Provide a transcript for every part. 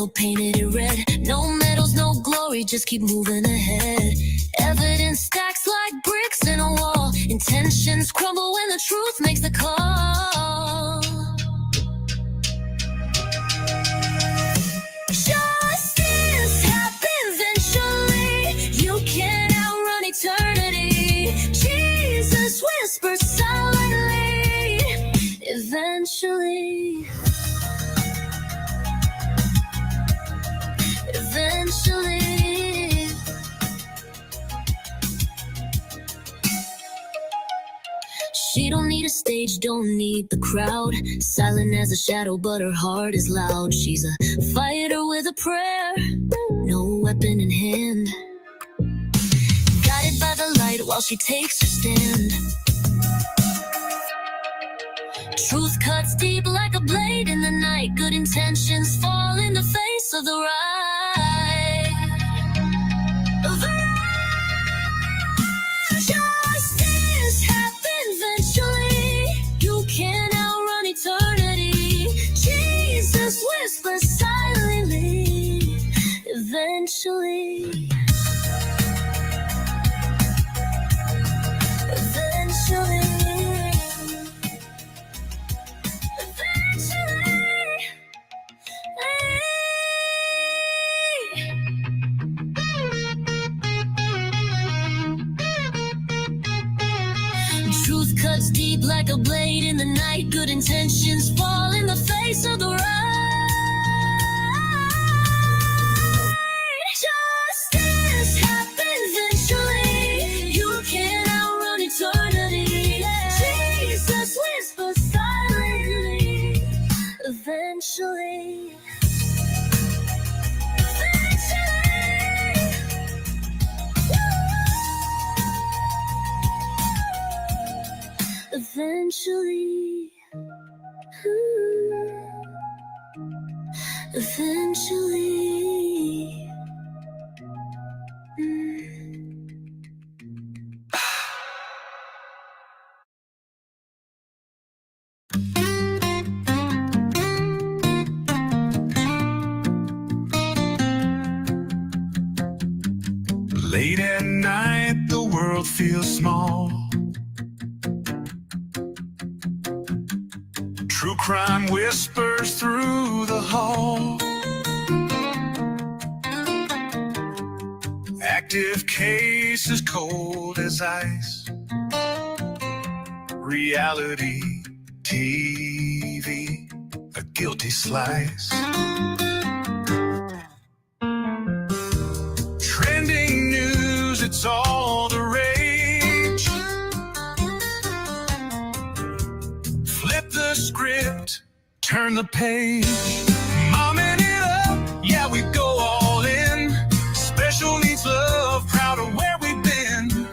still painted it red. No medals, no glory, just keep moving ahead. Evidence stacks like bricks in a wall. Intentions crumble when the truth makes the call. Justice happens eventually. You can't outrun eternity. Jesus whispers silently. Eventually. Eventually. She don't need a stage, don't need the crowd. Silent as a shadow, but her heart is loud. She's a fighter with a prayer, no weapon in hand. Guided by the light while she takes her stand. Truth cuts deep like a blade in the night. Good intentions fall in the face of the right. Justice happens eventually. You can't outrun eternity. Jesus whispers silently. Eventually. Eventually. Truth cuts deep like a blade in the night. Good intentions fall in the face of the right. Justice happens eventually. You can't outrun eternity. Jesus whispers silently. Eventually. Eventually, eventually. Late at night, the world feels small. True crime whispers through the hall. Active cases cold as ice. Reality TV, a guilty slice. Trending news, it's all the rage. Flip the script, turn the page. Mommin It Up, yeah, we go all in. Special needs love, proud of where we've been.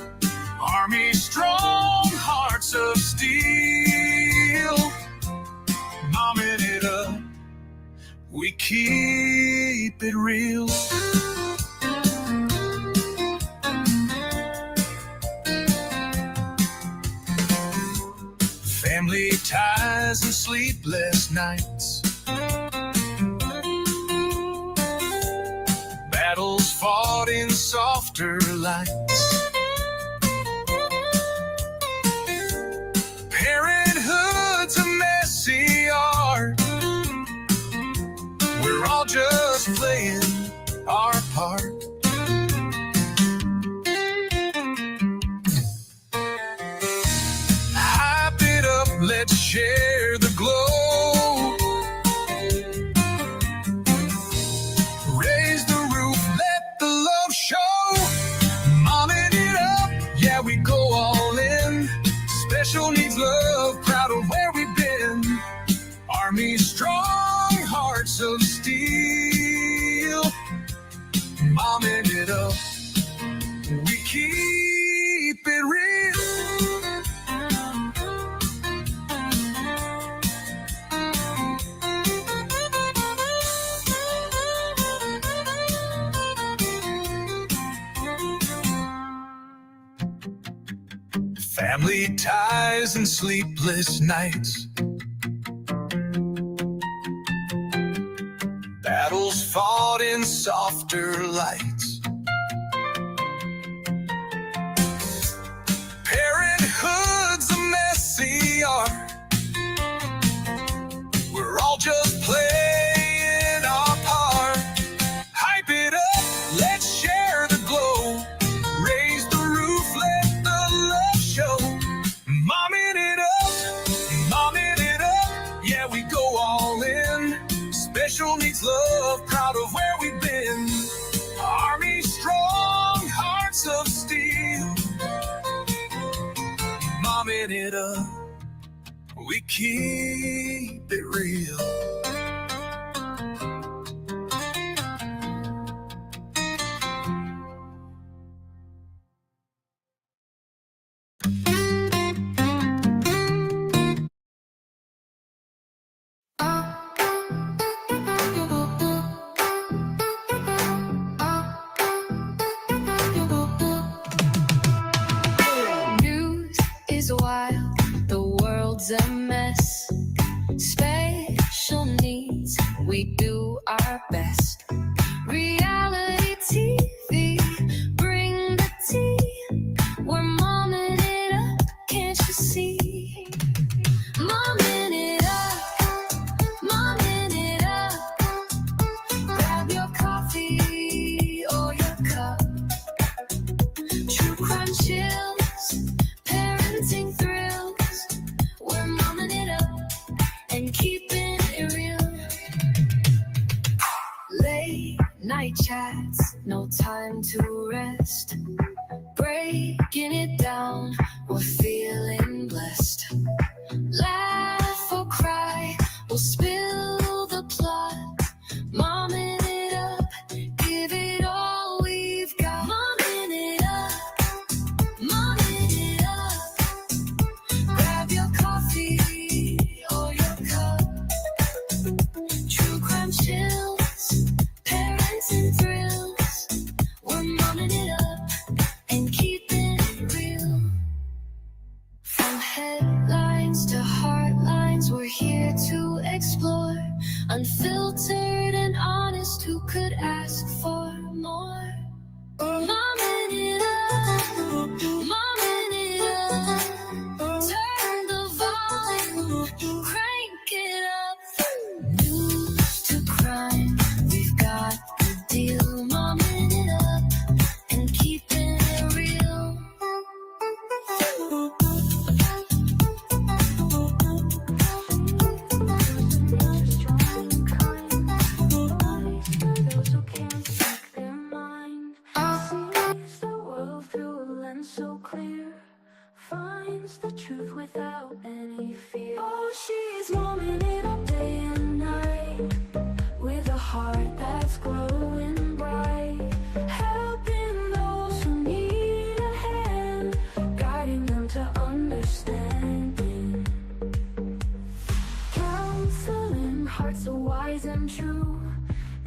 Army strong, hearts of steel. Mommin It Up, we keep it real. Family ties and sleepless nights. Battles fought in softer lights. Parenthood's a messy art. We're all just playing our part. Let's share the glow. Raise the roof, let the love show. Mommin It Up, yeah, we go all in. Special needs love, proud of where we've been. Army strong, hearts of steel. Mommin It Up, we keep it real. Family ties and sleepless nights. Battles fought in softer lights. Parenthood's a messy art. We're all just playing our part. Hype it up, let's share the glow. Raise the roof, let the love show. Mommin it up, mommin it up. Yeah, we go all in. Special needs love, proud of where we've been. Army strong, hearts of steel. Mommin it up, we keep it real. News is wild, the world's a mess. Special needs, we do our best. Reality TV, bring the tea. We're momming it up, can't you see? Momming it up, momming it up. Grab your coffee or your cup. True crime chills, parenting thrills. We're momming it up and keeping it real. Late night chats, no time to rest. Breaking it down, we're feeling blessed. Laugh or cry, we'll spill the plot. Momming it up, give it all we've got. Momming it up, momming it up. Grab your coffee or your cup. True crime chills, parenting thrills. We're momming it up and keeping it real. From headlines to heartlines, we're here to explore. Unfiltered and honest, who could ask for more? Momming it up, momming it up. Turn the volume, crank it up. News to crime, we've got the deal. Momming it up and keeping it real. Those who can't speak their mind sees the world through a lens so clear, finds the truth without any fear. Oh, she's momming it up day and night, with a heart that's glowing bright, helping those who need a hand, guiding them to understanding, counseling hearts so wise and true.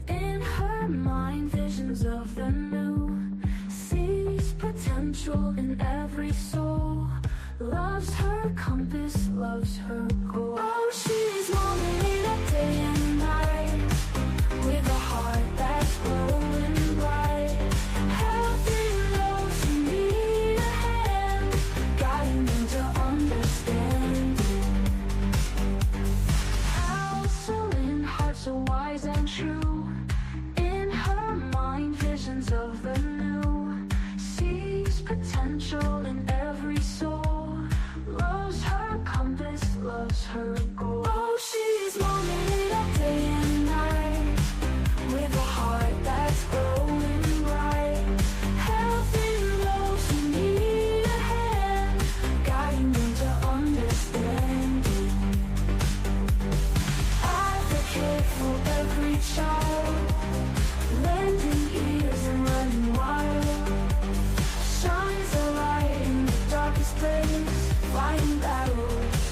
In her mind, visions of the new, sees potential in every soul, loves her compass, loves her goal. Oh, she's momming it up day and night, with a heart that's glowing bright, helping those who need a hand, guiding them to understanding, counseling hearts so wise and true. In her mind, visions of the new, sees potential in every soul, loves her compass, loves her goal. Oh, she's momming it up day and night, with a heart that's glowing bright, helping those who need a hand, guiding them to understanding, advocate for every child, lending ears and running wild, shines a light in the darkest place, fighting battles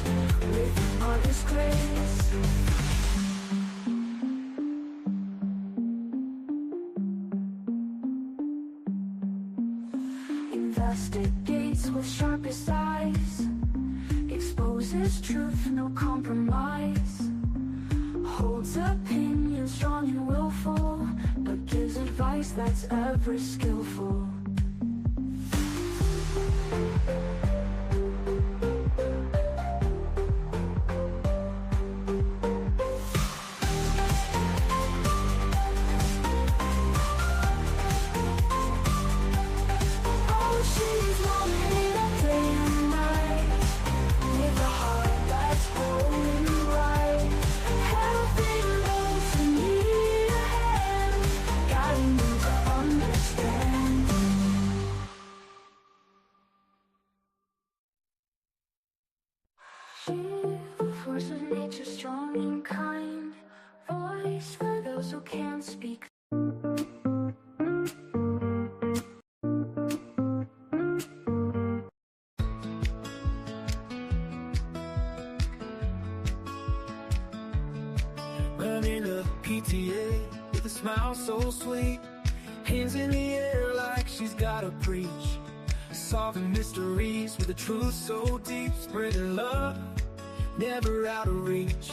with honest grace. Investigates with sharpest eyes, exposes truth, no compromise, Holds opinions strong and willful, but gives advice that's ever skillful. Force of nature, strong and kind, voice for those who can't speak. Running a PTA with a smile so sweet, hands in the air like she's gotta preach, solving mysteries with a truth so deep, spreading love never out of reach.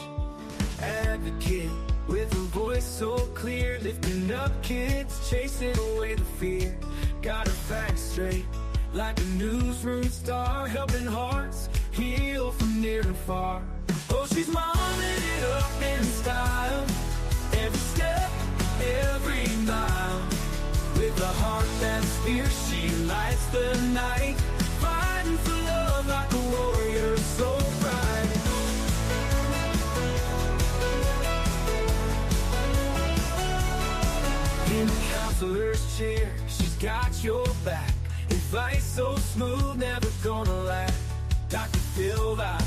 Advocate with a voice so clear, lifting up kids, chasing away the fear. Got her facts straight like a newsroom star, helping hearts heal from near and far. Oh, she's momming it up in style, every step, every mile. With a heart that's fierce, she lights the night, fighting for love like a warrior so bright. In the counselor's chair, she's got your back, advice so smooth, never gonna lack. Dr. Phil vibes,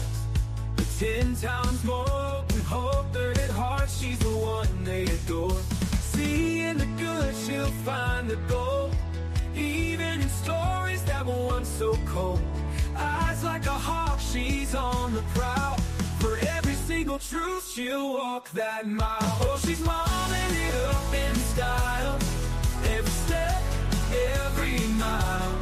but 10 times more open, hope, third at heart, she's the one they adore. Seeing the good, she'll find the gold, even in stories that were once so cold. Eyes like a hawk, she's on the prowl, for every single truth, she'll walk that mile. Oh, she's momming it up in style, every step, every mile.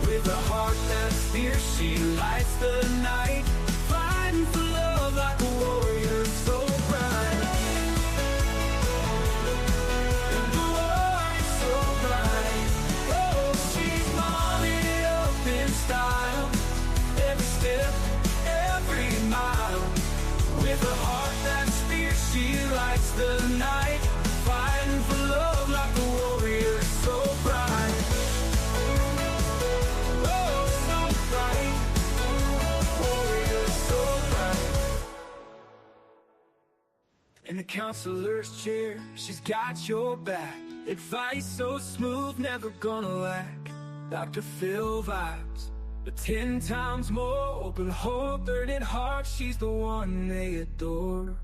With a heart that's fierce, she lights the night, fighting for love like a warrior so bright. And the warrior so bright. Oh, she's momming it up in style, every step, every mile. With a heart that's fierce, she lights the night, fighting for love like a warrior so bright. Oh, so bright, warrior so bright. In the counselor's chair, she's got your back, advice so smooth, never gonna lack. Dr. Phil vibes, but 10 times more open, hope, third at heart, she's the one they adore.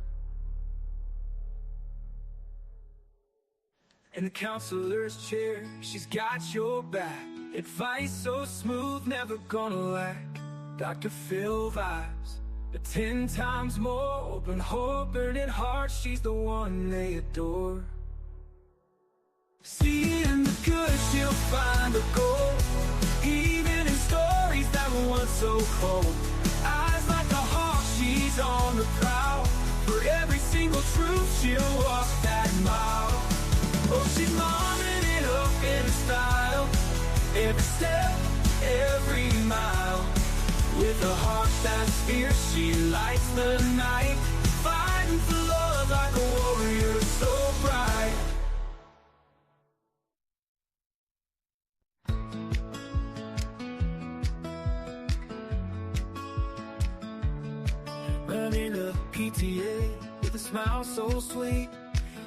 In the counselor's chair, she's got your back, advice so smooth, never gonna lack. Dr. Phil vibes, but 10 times more open, hope, third at heart, she's the one they adore. Seeing the good, she'll find the gold, even in stories that were once so cold. Eyes like a hawk, she's on the prowl, for every single truth, she'll walk that mile. Oh, she's momming it up in style, every step, every mile. With a heart that's fierce, she lights the night, fighting for love like a warrior so bright. Running a PTA with a smile so sweet,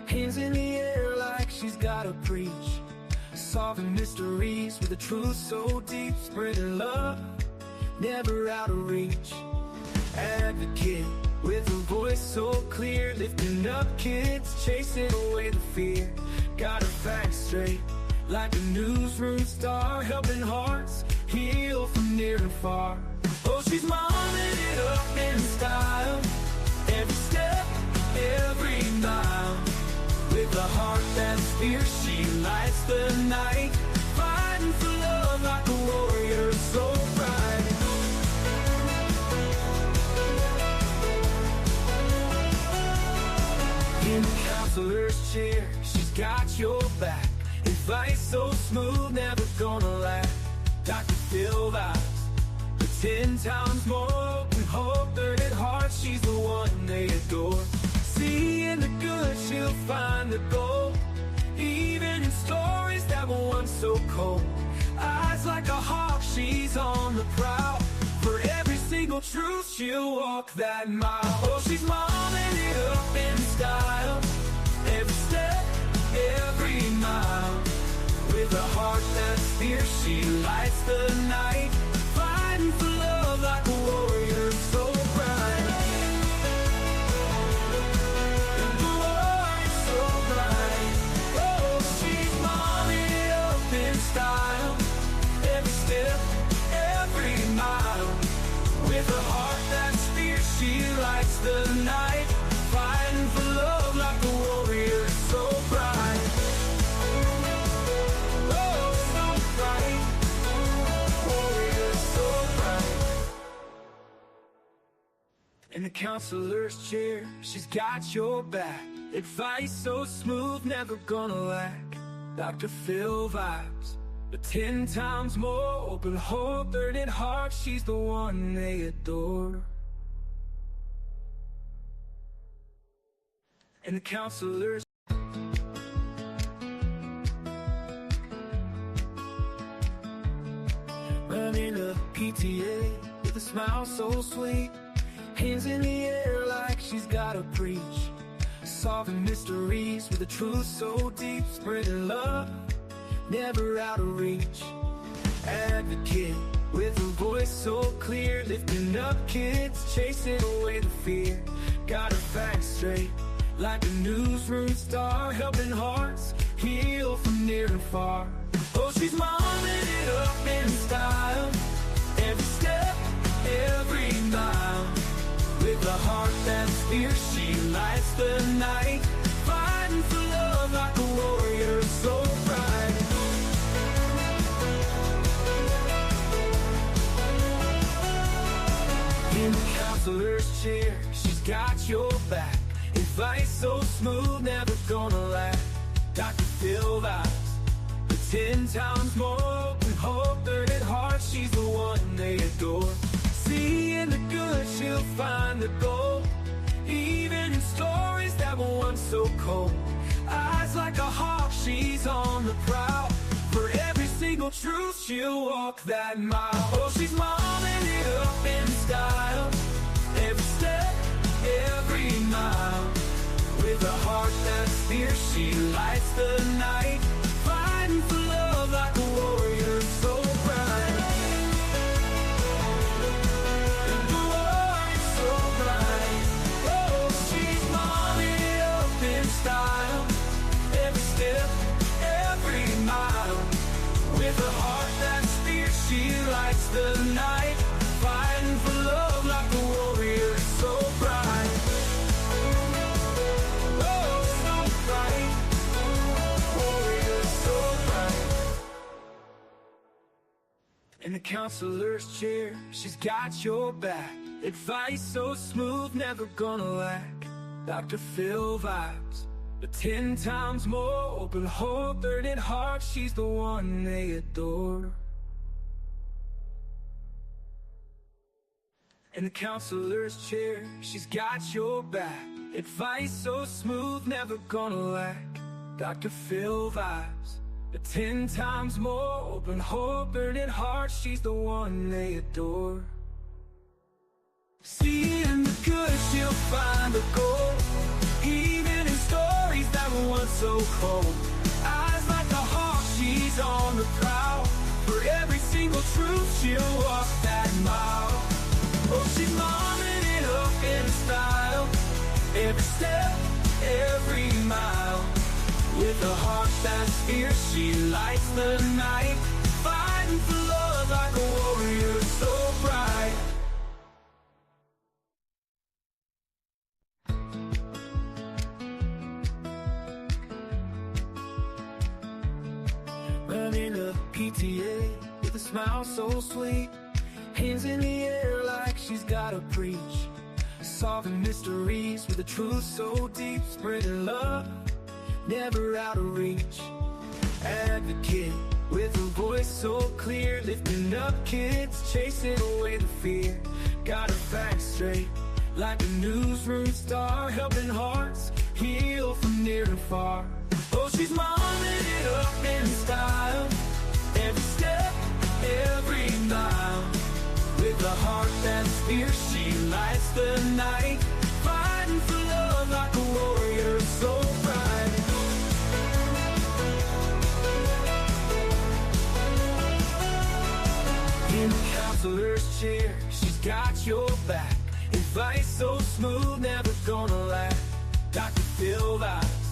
hands in the air like she's gotta preach, solving mysteries with a truth so deep, spreading love never out of reach. Advocate with a voice so clear, lifting up kids, chasing away the fear. Got her facts straight like a newsroom star, helping hearts heal from near and far. Oh, she's momming it up in style, every step, every mile. With a heart that's fierce, she lights the night, fighting for love like a warrior so bright. chair, she's got your back. Advice so smooth, never gonna lack. Dr. Phil vibes, but 10 times more open hope, 30 at heart, she's the one they adore. Seeing the good, she'll find the gold, even in stories that were once so cold. Eyes like a hawk, she's on the prowl. For every single truth, she'll walk that mile. Oh, she's momming it up in style, every step, every mile. With a heart that's fierce, she lights the night, fighting for love like a warrior so bright. The warrior so bright. Oh, she's momming it up in style, every step, every mile. With a heart that's fierce, she lights the night, fighting for love like a warrior so bright. Oh, so bright, warrior so bright. In the counselor's chair, she's got your back. Advice so smooth, never gonna lack. Dr. Phil vibes, but 10 times more open hope, 30 at heart, she's the one they adore. And the counselors running a PTA with a smile so sweet, hands in the air like she's gotta preach, solving mysteries with a truth so deep, spreading love, never out of reach. Advocate with a voice so clear, lifting up kids, chasing away the fear. Got her facts straight like a newsroom star, helping hearts heal from near and far. Oh, she's momming it up in style, every step, every mile. With a heart that's fierce, she lights the night, fighting for love like a warrior so bright. In the counselor's chair, she's got your back. Advice so smooth, never gonna lack. Dr. Phil vibes, but 10 times more open hope, 30 at heart, she's the one they adore. Seeing the good, she'll find the gold, even in stories that were once so cold. Eyes like a hawk, she's on the prowl. For every single truth, she'll walk that mile. Oh, she's momming it up in style, every step, every mile. With a heart that's fierce, she lights the night, fighting for love like a warrior so bright. The warrior so bright. Oh, she's momming it up in style, every step, every mile. With a heart that's fierce, she lights the night, fighting for love like a warrior so bright. Oh, so bright, warrior so bright. In the counselor's chair, she's got your back. Advice so smooth, never gonna lack. Dr. Phil vibes, but 10 times more open hope, 30 at heart, she's the one they adore. In the counselor's chair, she's got your back. Advice so smooth, never gonna lack. Dr. Phil vibes, but 10 times more open hope, 30 at heart, she's the one they adore. Seeing the good, she'll find the gold, even in stories that were once so cold. Eyes like a hawk, she's on the prowl. For every single truth, she'll walk that mile. Oh, she's momming it up in style, every step, every mile. With a heart that's fierce, she lights the night, fighting for love like a warrior so bright. Running a PTA with a smile so sweet, hands in the air like she's gotta preach, solving mysteries with a truth so deep, spreading love, never out of reach. Advocate with a voice so clear, lifting up kids, chasing away the fear. Got her facts straight, like a newsroom star, helping hearts heal from near and far. Oh, she's momming it up in style, every step, every mile. With a heart that's fierce, she lights the night, fighting for love like a warrior so bright. In the counselor's chair, she's got your back, advice so smooth, never gonna lack. Dr. Phil vibes,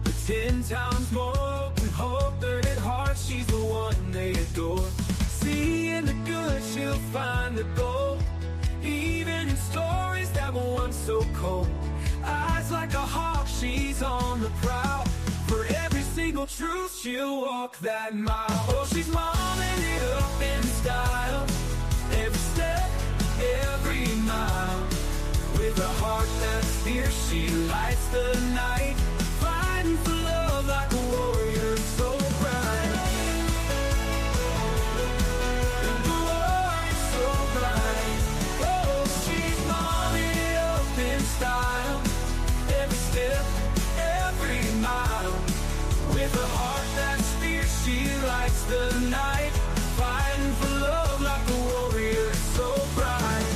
but 10 times more open, hope, third at heart, she's the one they adore. Seeing the good, she'll find the gold, even in stories that were once so cold. Eyes like a hawk, she's on the prowl, for every single truth, she'll walk that mile. Oh, she's momming it up in style, every step, every mile. With a heart that's fierce, she lights the night, fighting for love like a warrior so bright. And the warrior so bright. Oh, she's momming it up in style, every step, every mile. With a heart that's fierce, she lights the night, fighting for love like a warrior so bright.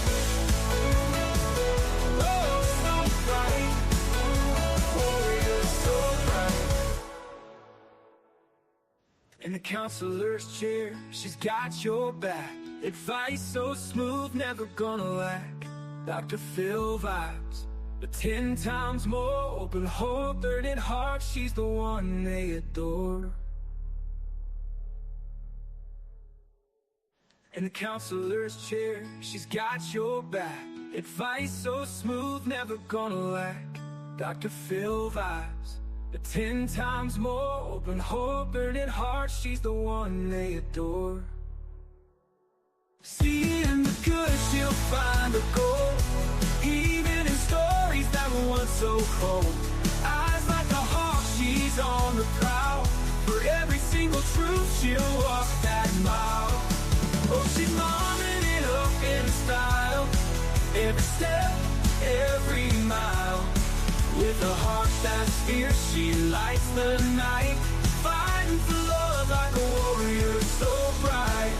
In the counselor's chair, she's got your back, advice so smooth, never gonna lack. Dr. Phil vibes, but 10 times more open, hope, third at heart, she's the one they adore. In the counselor's chair, she's got your back, advice so smooth, never gonna lack. Dr. Phil vibes, but 10 times more open, hope, burning heart, she's the one they adore. Seeing the good, she'll find the gold, even in stories that were once so cold. Eyes like a hawk, she's on the prowl, for every single truth, she'll walk that mile. Oh, she's momming it up in style, every step, every mile. With a heart that's fierce, she lights the night, fighting for love like a warrior so bright.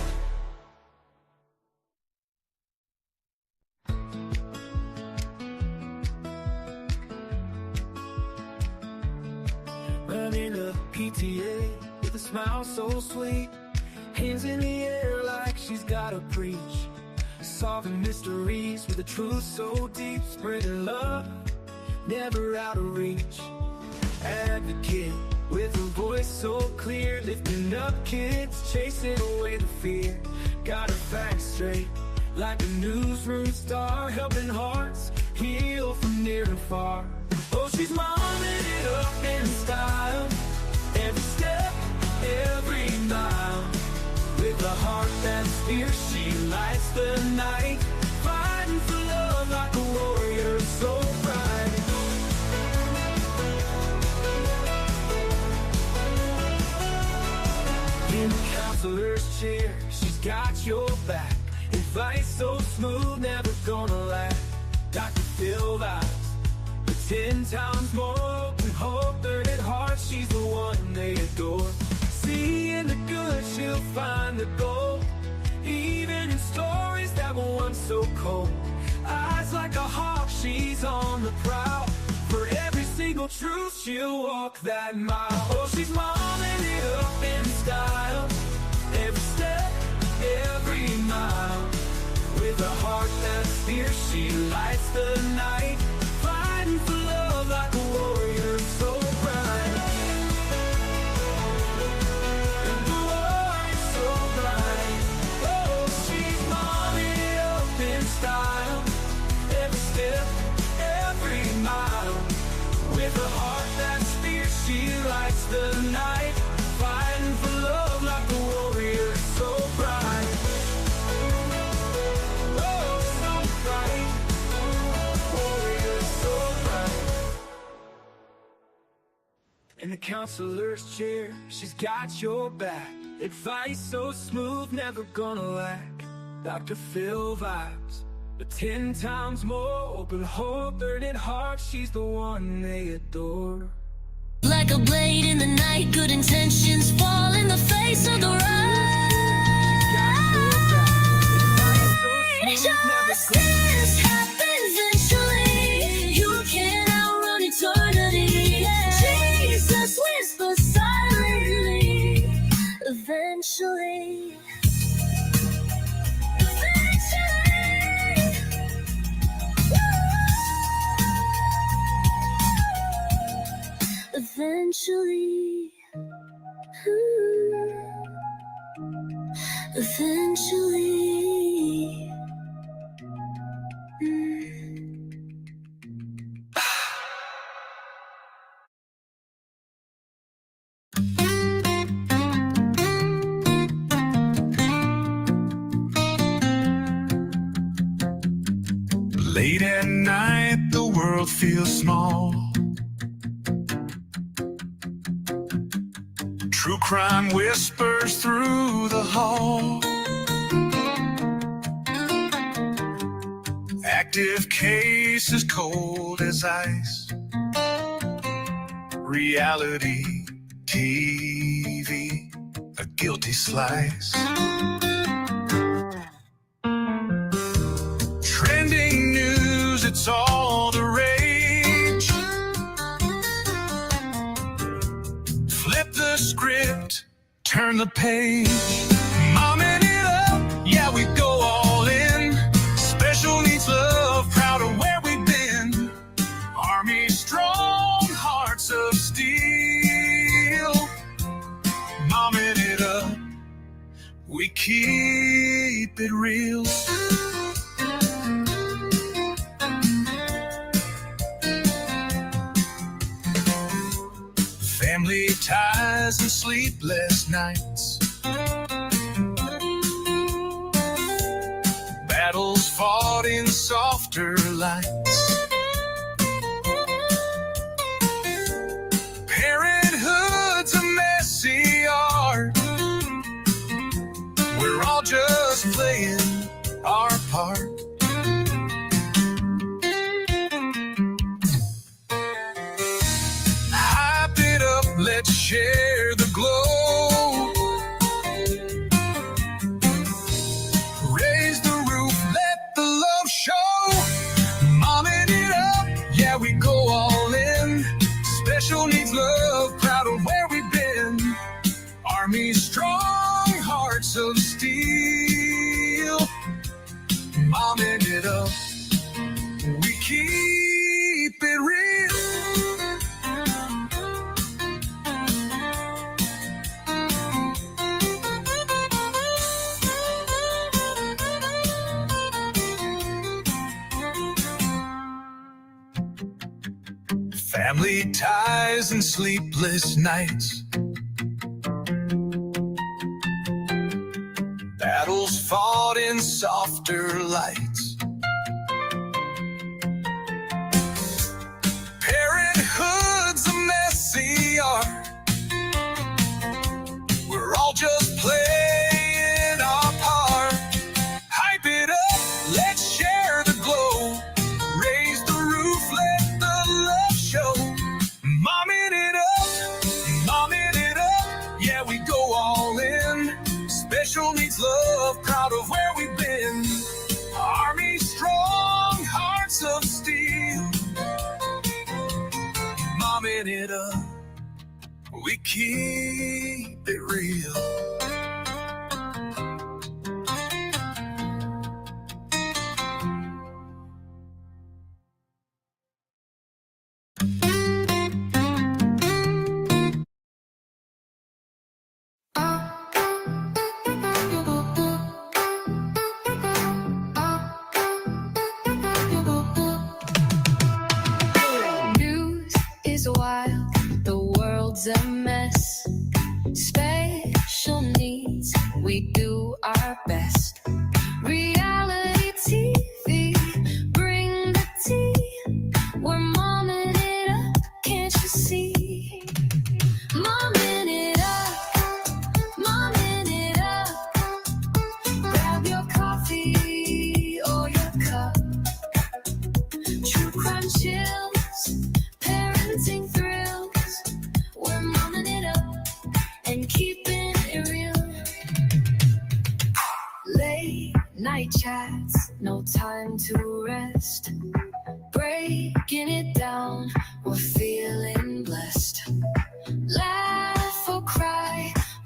Running a PTA with a smile so sweet, hands in the air like she's gotta preach. Solving mysteries with a truth so deep, spreading love, never out of reach. Advocate with a voice so clear, lifting up kids, chasing away the fear. Got her facts straight, like a newsroom star, helping hearts heal from near and far. Oh, she's momming it up in style, every step, every mile. With a heart that's fierce, she lights the night, fighting for love like a warrior so bright. In the counselor's chair, she's got your back, advice so smooth, never gonna lack. Dr. Phil vibes, but 10 times more open, hope, third at heart, she's the one they adore. Seeing the good, she'll find the gold, even in stories that were once so cold. Eyes like a hawk, she's on the prowl, for every single truth, she'll walk that mile. Oh, she's momming it up in style, every step, every mile. With a heart that's fierce, she lights the night, fighting for love like a warrior so bright. And the warrior so bright. Oh, she's momming it up in style, every step, every mile. With a heart that's fierce, she lights the night, counselor's chair, she's got your back. Advice so smooth, never gonna lack. Dr. Phil vibes, but 10 times more. Open heart, burning heart, she's the one they adore. Like a blade in the night, good intentions fall in the face of the right. Justice happens eventually. You can't outrun eternity. Jesus whispers silently. Eventually. Eventually. Eventually. Late at night, the world feels small. True crime whispers through the hall. Active cases cold as ice. Reality TV, a guilty slice. Trending news, it's all the rage. Flip the script, turn the page. Mommin it up, yeah, we go all in. Special needs love, proud of where we've been. Army strong, hearts of steel. Mommin it up, we keep it real. Family ties and sleepless nights. Battles fought in softer lights. Parenthood's a messy art. We're all just playing our part. Hype it up, let's share the glow. Raise the roof, let the love show. Mommin it up, yeah, we go all in. Special needs love, proud of where we've been. Army strong, hearts of steel. Mommin it up, we keep it real. Family ties and sleepless nights. Battles fought in softer lights. Parenthood's a messy art. We're all just playing our part. Hype it up, let's share the glow. Raise the roof, let the love show. Mommin it up, yeah, we go all in. Special needs love, proud of where we've been. Army strong, hearts of steel. Mommin it up, we keep it real. News is wild, the world's a mess. Special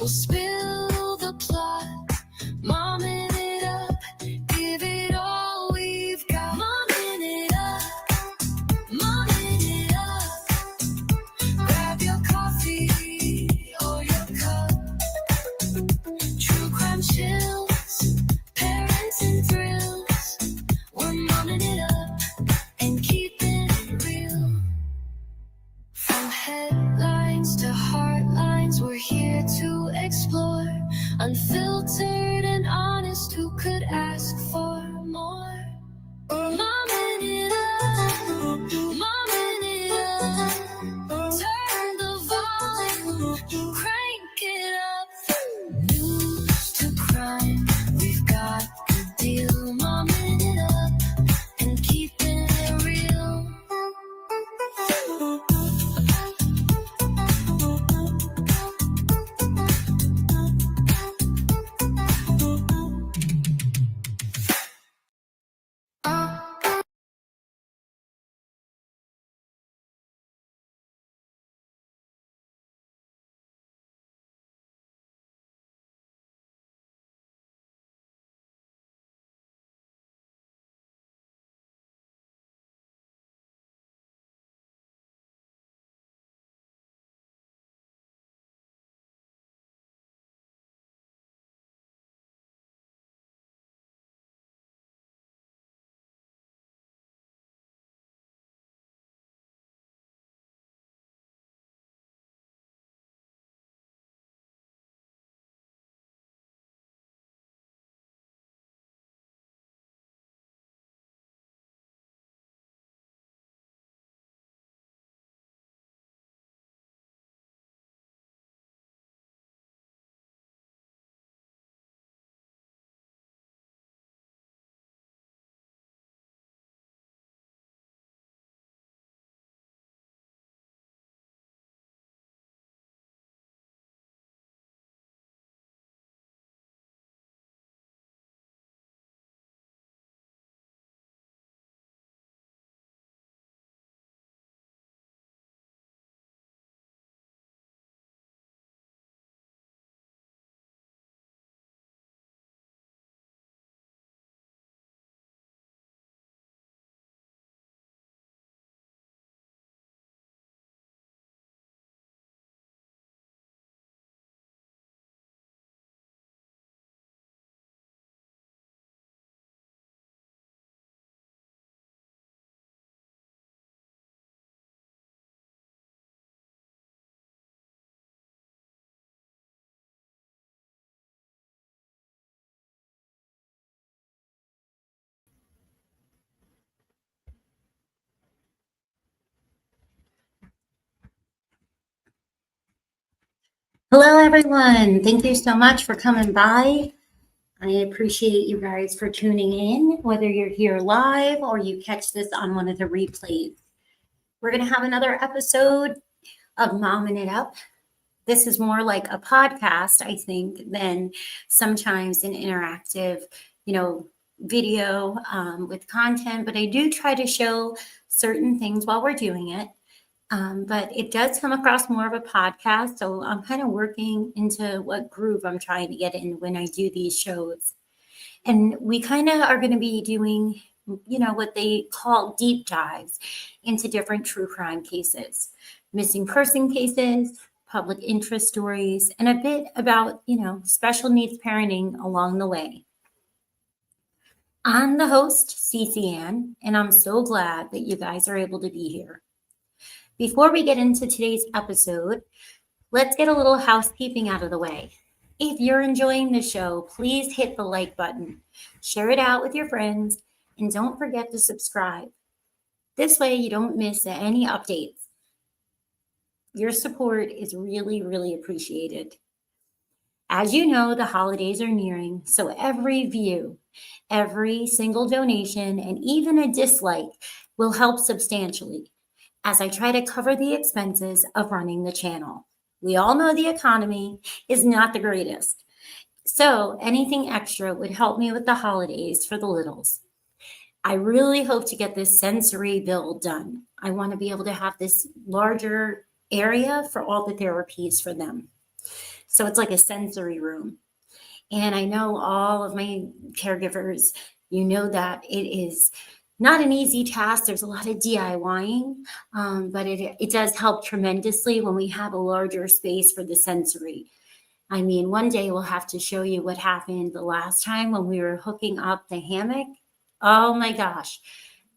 We'll spill the plot, momming it up, give it all we've got. Momming it up, momming it up. Grab your coffee or your cup. True crime chills, parenting thrills. We're momming it up and keeping it real. From headlines to heartlines, we're here to explore. Unfiltered and honest, who could ask for more? Momming it up, momming it up. Turn the volume, crank it up. News to crime, we've got the deal. Momming it up and keeping it real. Hello, everyone. Thank you so much for coming by. I appreciate you guys for tuning in, whether you're here live or you catch this on one of the replays. We're going to have another episode of Mommin It Up. This is more like a podcast, I think, than sometimes an interactive, video with content. But I do try to show certain things while we're doing it. But it does come across more of a podcast. So I'm kind of working into what groove I'm trying to get in when I do these shows. And we kind of are going to be doing, what they call deep dives into different true crime cases, missing person cases, public interest stories, and a bit about, special needs parenting along the way. I'm the host, Cece Ann, and I'm so glad that you guys are able to be here. Before we get into today's episode, let's get a little housekeeping out of the way. If you're enjoying the show, please hit the like button, share it out with your friends, and don't forget to subscribe. This way you don't miss any updates. Your support is really, really appreciated. As you know, the holidays are nearing, so every view, every single donation, and even a dislike will help substantially as I try to cover the expenses of running the channel. We all know the economy is not the greatest, so anything extra would help me with the holidays for the littles. I really hope to get this sensory build done. I want to be able to have this larger area for all the therapies for them. So it's like a sensory room. And I know all of my caregivers, you know that it is not an easy task. There's a lot of DIYing, but it does help tremendously when we have a larger space for the sensory. I mean, one day we'll have to show you what happened the last time when we were hooking up the hammock. Oh my gosh,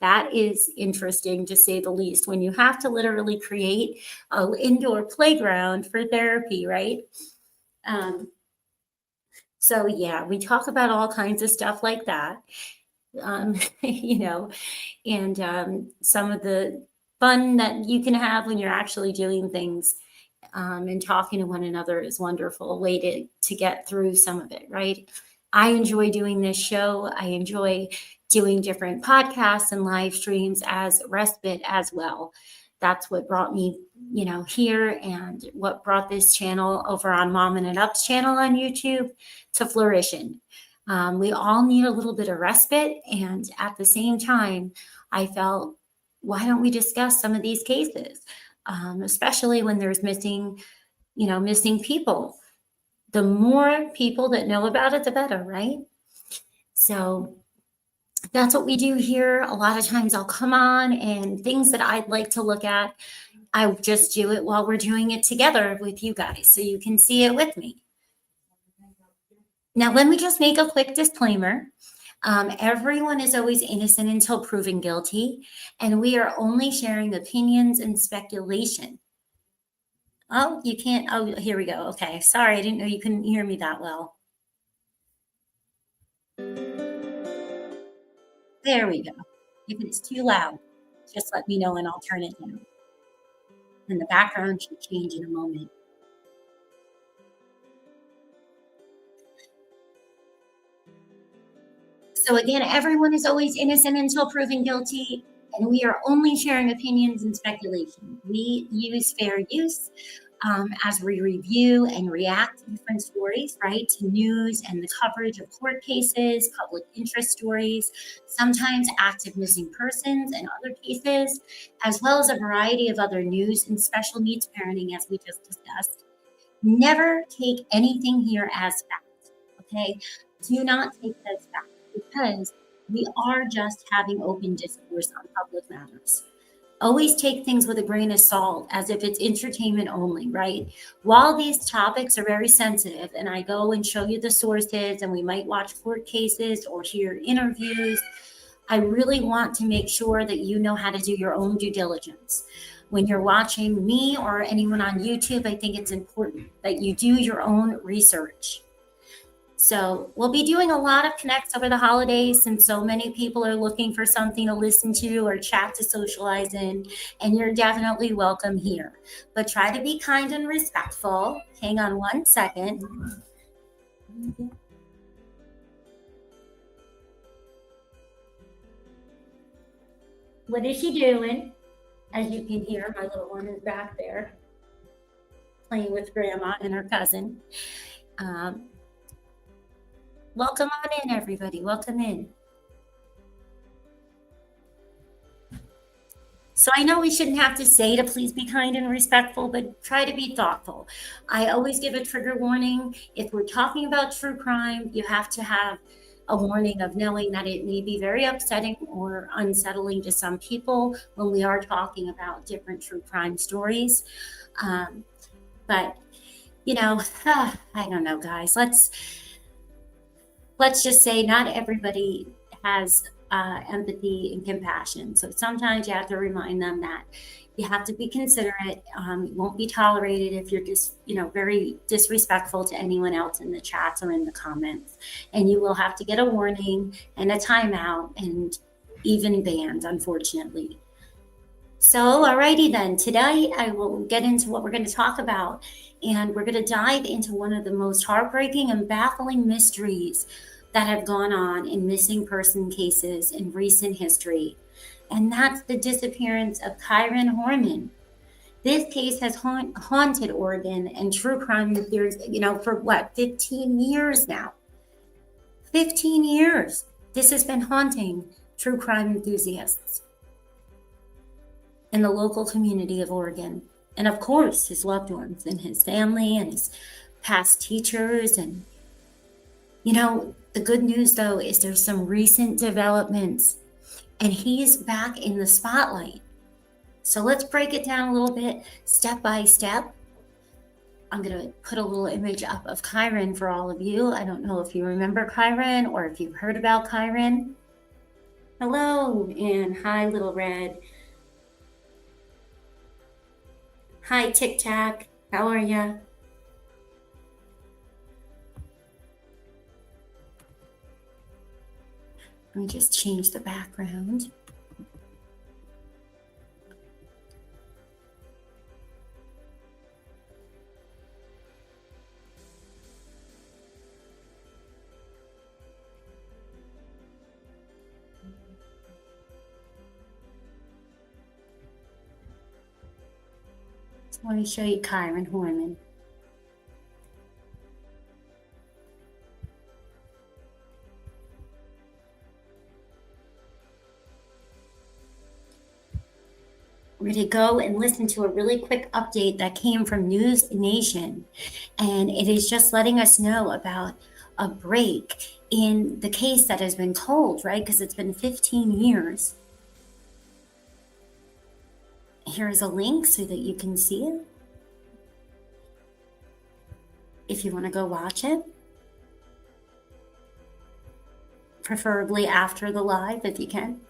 that is interesting to say the least, when you have to literally create an indoor playground for therapy, right? So yeah, we talk about all kinds of stuff like that, you know, and some of the fun that you can have when you're actually doing things, and talking to one another is wonderful, a way to get through some of it, right? I enjoy doing this show. I enjoy doing different podcasts and live streams as respite as well. That's what brought me, here, and what brought this channel over on Mommin It Up's channel on YouTube to flourishing. We all need a little bit of respite, and at the same time, I felt, why don't we discuss some of these cases, especially when there's missing people. The more people that know about it, the better, right? So that's what we do here. A lot of times I'll come on, and things that I'd like to look at, I just do it while we're doing it together with you guys, so you can see it with me. Now, let me just make a quick disclaimer. Everyone is always innocent until proven guilty, and we are only sharing opinions and speculation. Oh, you can't. Oh, here we go. Okay. Sorry, I didn't know you couldn't hear me that well. There we go. If it's too loud, just let me know and I'll turn it down. And the background should change in a moment. So again, everyone is always innocent until proven guilty, and we are only sharing opinions and speculation. We use fair use as we review and react to different stories, right? To news and the coverage of court cases, public interest stories, sometimes active missing persons and other cases, as well as a variety of other news and special needs parenting, as we just discussed. Never take anything here as fact, okay? Do not take it as fact, because we are just having open discourse on public matters. Always take things with a grain of salt, as if it's entertainment only, right? While these topics are very sensitive, and I go and show you the sources, and we might watch court cases or hear interviews, I really want to make sure that you know how to do your own due diligence. When you're watching me or anyone on YouTube, I think it's important that you do your own research. So we'll be doing a lot of connects over the holidays, since so many people are looking for something to listen to or chat to socialize in, and you're definitely welcome here. But try to be kind and respectful. Hang on one second. What is she doing? As you can hear, my little one is back there playing with Grandma and her cousin. Welcome on in, everybody. Welcome in. So I know we shouldn't have to say to please be kind and respectful, but try to be thoughtful. I always give a trigger warning. If we're talking about true crime, you have to have a warning of knowing that it may be very upsetting or unsettling to some people when we are talking about different true crime stories. But, I don't know, guys. Let's just say not everybody has empathy and compassion. So sometimes you have to remind them that you have to be considerate. It won't be tolerated if you're just, very disrespectful to anyone else in the chats or in the comments. And you will have to get a warning and a timeout and even banned, unfortunately. So, alrighty then. Today I will get into what we're going to talk about. And we're going to dive into one of the most heartbreaking and baffling mysteries that have gone on in missing person cases in recent history. And that's the disappearance of Kyron Horman. This case has haunted Oregon and true crime theories, for 15 years now. 15 years. This has been haunting true crime enthusiasts in the local community of Oregon. And of course, his loved ones and his family and his past teachers. And, you know, the good news, though, is there's some recent developments, and he's back in the spotlight. So let's break it down a little bit, step by step. I'm going to put a little image up of Kyron for all of you. I don't know if you remember Kyron or if you've heard about Kyron. Hello, and hi, Little Red. Hi, Tic Tac. How are ya? Let me just change the background. Let me show you Kyron Horman. We're going to go and listen to a really quick update that came from News Nation. And it is just letting us know about a break in the case that has been told, right? Because it's been 15 years. Here is a link so that you can see it, if you want to go watch it, preferably after the live if you can.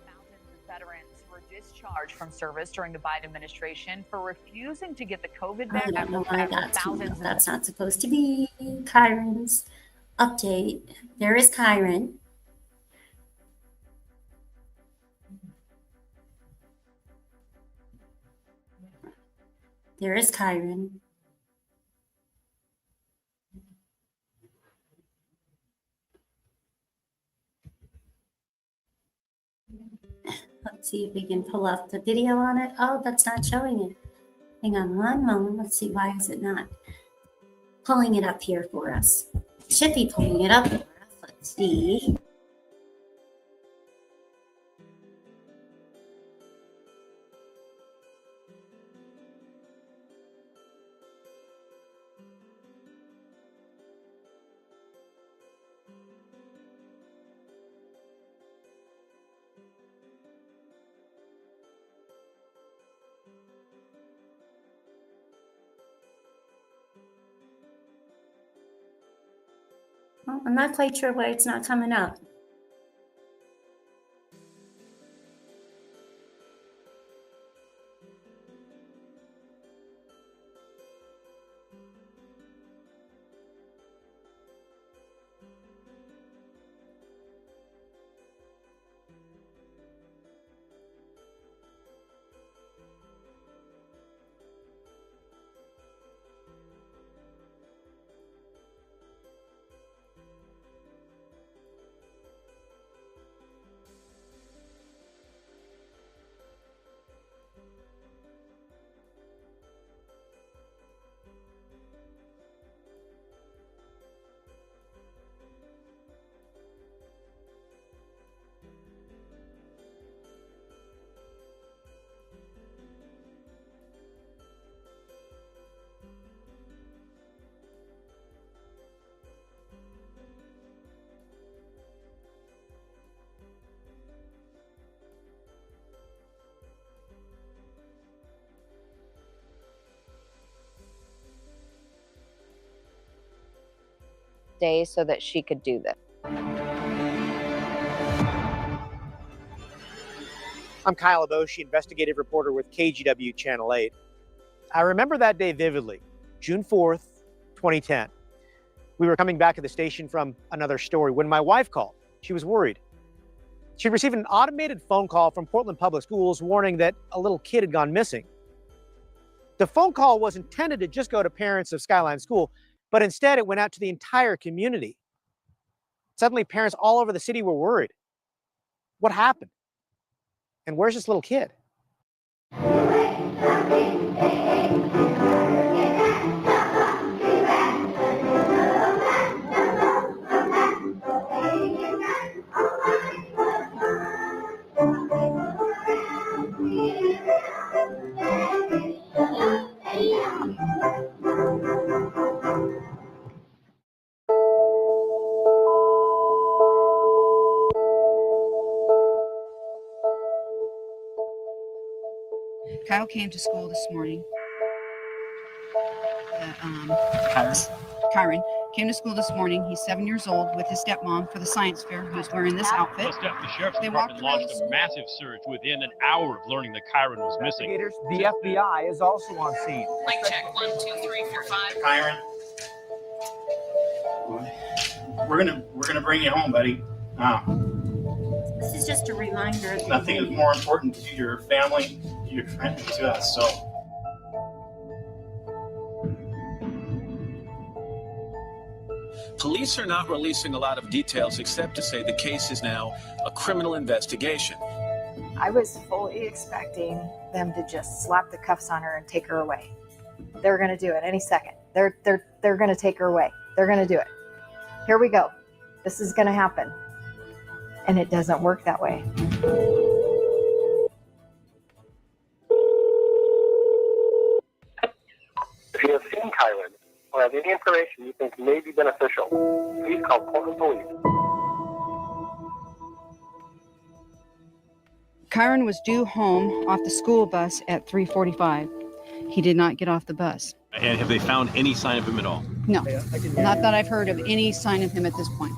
Thousands of veterans were discharged from service during the Biden administration for refusing to get the COVID I don't know why vaccine. that's not supposed to be Kyron's update. There is Kyron. There is Kyron. Let's see if we can pull up the video on it. Oh, that's not showing it. Hang on one moment. Let's see. Why is it not pulling it up here for us? Should be pulling it up for us. Let's see. Well, I'm not quite sure why it's not coming up. Day so that she could do this. I'm Kyle Aboshi, investigative reporter with KGW Channel 8. I remember that day vividly, June 4th, 2010. We were coming back to the station from another story when my wife called. She was worried. She received an automated phone call from Portland Public Schools warning that a little kid had gone missing. The phone call was intended to just go to parents of Skyline School, but instead it went out to the entire community. Suddenly, parents all over the city were worried. What happened? And where's this little kid? Kyle came to school this morning. Kyron came to school this morning. He's 7 years old with his stepmom for the science fair, who's wearing this outfit. The Sheriff's Department launched a massive search within an hour of learning that Kyron was missing. The FBI is also on scene. Mic check, 1, 2, 3, 4, 5. Kyron, we're gonna bring you home, buddy. This is just a reminder. Nothing is more important to your family, to your friends, to us. So. Police are not releasing a lot of details except to say the case is now a criminal investigation. I was fully expecting them to just slap the cuffs on her and take her away. They were going to do it any second. They're going to take her away. They're going to do it. Here we go. This is going to happen. And it doesn't work that way. If you have seen Kyron or have any information you think may be beneficial, please call Portland Police. Kyron was due home off the school bus at 3:45. He did not get off the bus. And have they found any sign of him at all? No, not that I've heard of any sign of him at this point.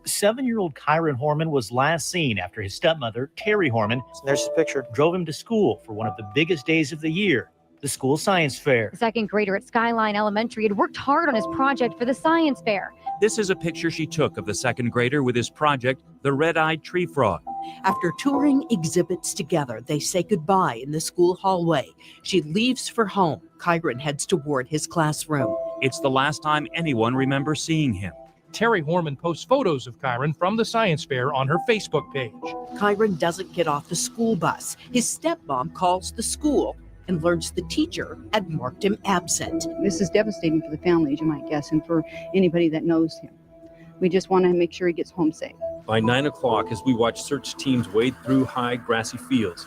7-year-old Kyron Horman was last seen after his stepmother, Terry Horman, There's his picture. drove him to school for one of the biggest days of the year, the school science fair. The second grader at Skyline Elementary had worked hard on his project for the science fair. This is a picture she took of the second grader with his project, the red-eyed tree frog. After touring exhibits together, they say goodbye in the school hallway. She leaves for home. Kyron heads toward his classroom. It's the last time anyone remembers seeing him. Terry Horman posts photos of Kyron from the science fair on her Facebook page. Kyron doesn't get off the school bus. His stepmom calls the school and learns the teacher had marked him absent. This is devastating for the family, as you might guess, and for anybody that knows him. We just want to make sure he gets home safe. By 9 o'clock, as we watched search teams wade through high grassy fields,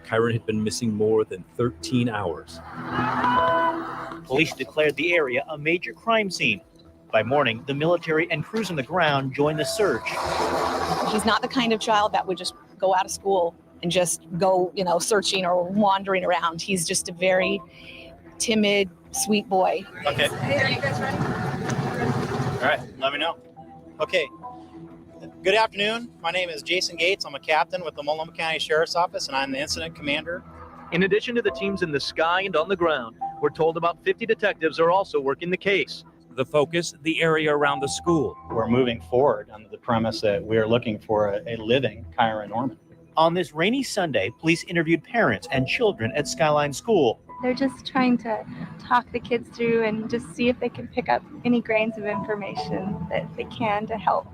Kyron had been missing more than 13 hours. Police declared the area a major crime scene. By morning, the military and crews on the ground joined the search. He's not the kind of child that would just go out of school and just go, searching or wandering around. He's just a very timid, sweet boy. Okay. Hey, are you guys ready? All right, let me know. Okay. Good afternoon. My name is Jason Gates. I'm a captain with the Multnomah County Sheriff's Office, and I'm the incident commander. In addition to the teams in the sky and on the ground, we're told about 50 detectives are also working the case. The focus, the area around the school. We're moving forward under the premise that we're looking for a living Kyron Horman. On this rainy Sunday, police interviewed parents and children at Skyline School. They're just trying to talk the kids through and just see if they can pick up any grains of information that they can to help,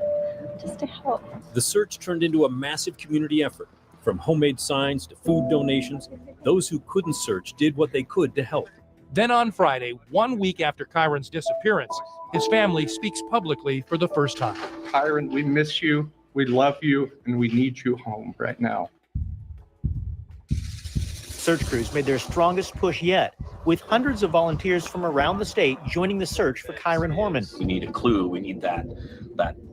just to help. The search turned into a massive community effort. From homemade signs to food donations, those who couldn't search did what they could to help. Then on Friday, 1 week after Kyron's disappearance, his family speaks publicly for the first time. Kyron, we miss you, we love you, and we need you home right now. Search crews made their strongest push yet, with hundreds of volunteers from around the state joining the search for Kyron Horman. We need a clue. We need that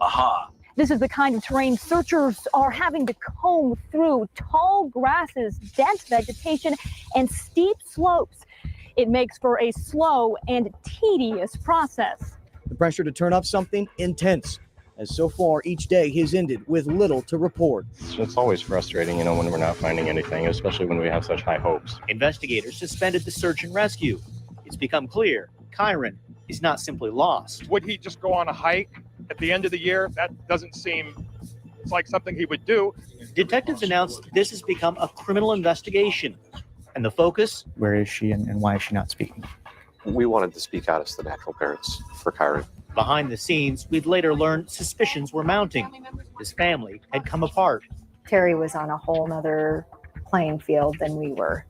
aha. This is the kind of terrain searchers are having to comb through: tall grasses, dense vegetation, and steep slopes. It makes for a slow and tedious process. The pressure to turn up something intense, as so far each day has ended with little to report. It's always frustrating, when we're not finding anything, especially when we have such high hopes. Investigators suspended the search and rescue. It's become clear Kyron is not simply lost. Would he just go on a hike at the end of the year? That doesn't seem like something he would do. Detectives announced this has become a criminal investigation. And the focus? Where is she and why is she not speaking? We wanted to speak out as the natural parents for Kyron. Behind the scenes, we'd later learned suspicions were mounting. His family had come apart. Terry was on a whole nother playing field than we were.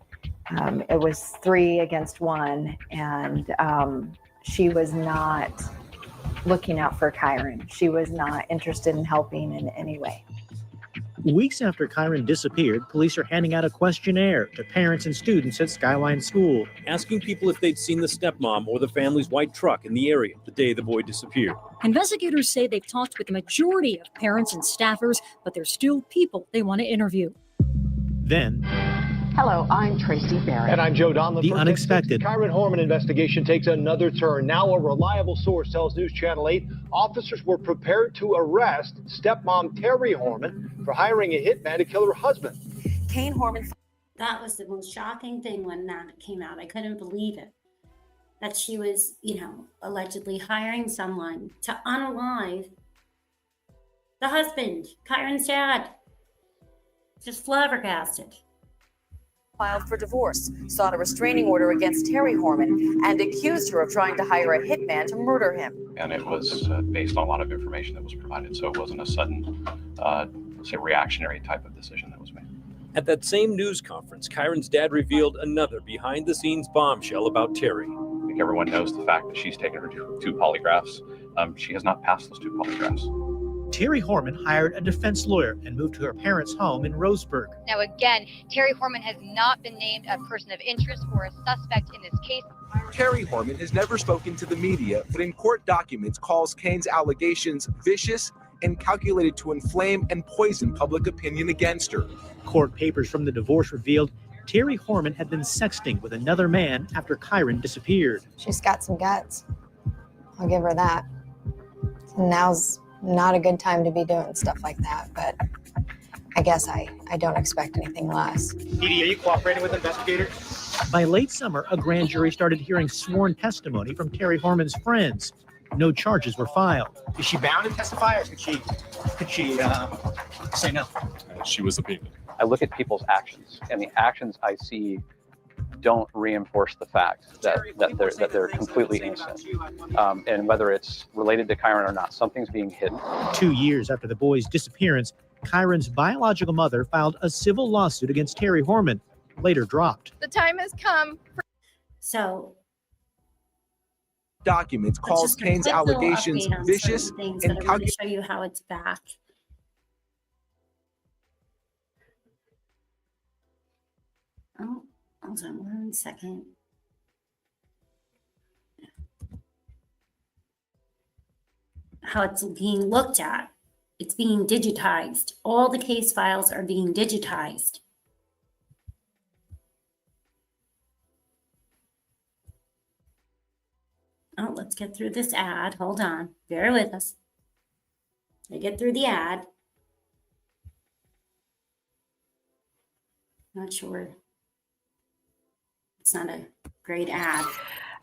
It was 3 against 1, and she was not looking out for Kyron. She was not interested in helping in any way. Weeks after Kyron disappeared, police are handing out a questionnaire to parents and students at Skyline School, asking people if they'd seen the stepmom or the family's white truck in the area the day the boy disappeared. Investigators say they've talked with the majority of parents and staffers, but there's still people they want to interview. Then, Hello, I'm Tracy Barrett. And I'm Joe Donlin. The unexpected. Kyron Horman investigation takes another turn. Now a reliable source tells News Channel 8 officers were prepared to arrest stepmom Terry Horman for hiring a hitman to kill her husband. Kane Horman. That was the most shocking thing when that came out. I couldn't believe it. That she was, allegedly hiring someone to unalive the husband, Kyron's dad. Just flabbergasted. Filed for divorce, sought a restraining order against Terry Horman, and accused her of trying to hire a hitman to murder him. And it was based on a lot of information that was provided, so it wasn't a sudden, reactionary type of decision that was made. At that same news conference, Kyron's dad revealed another behind-the-scenes bombshell about Terry. I think everyone knows the fact that she's taken her two polygraphs. She has not passed those two polygraphs. Terry Horman hired a defense lawyer and moved to her parents' home in Roseburg. Now, again, Terry Horman has not been named a person of interest or a suspect in this case. Terry Horman has never spoken to the media, but in court documents calls Kane's allegations vicious and calculated to inflame and poison public opinion against her. Court papers from the divorce revealed Terry Horman had been sexting with another man after Kyron disappeared. She's got some guts. I'll give her that. Now's not a good time to be doing stuff like that, but I guess I don't expect anything less. Edie, are you cooperating with investigators? By late summer, a grand jury started hearing sworn testimony from Terry Horman's friends. No charges were filed. Is she bound to testify, or could she say no? She was subpoenaed. I look at people's actions, and the actions I see don't reinforce the fact that they're completely innocent. And whether it's related to Kyron or not, something's being hidden. 2 years after the boy's disappearance, Kyron's biological mother filed a civil lawsuit against Terry Horman, later dropped. The time has come. So documents calls Kane's allegations vicious and calculated. Show you how it's back. Oh, hold on 1 second. How it's being looked at. It's being digitized. All the case files are being digitized. Oh, let's get through this ad. Hold on. Bear with us. I get through the ad. Not sure. It's not a great ad.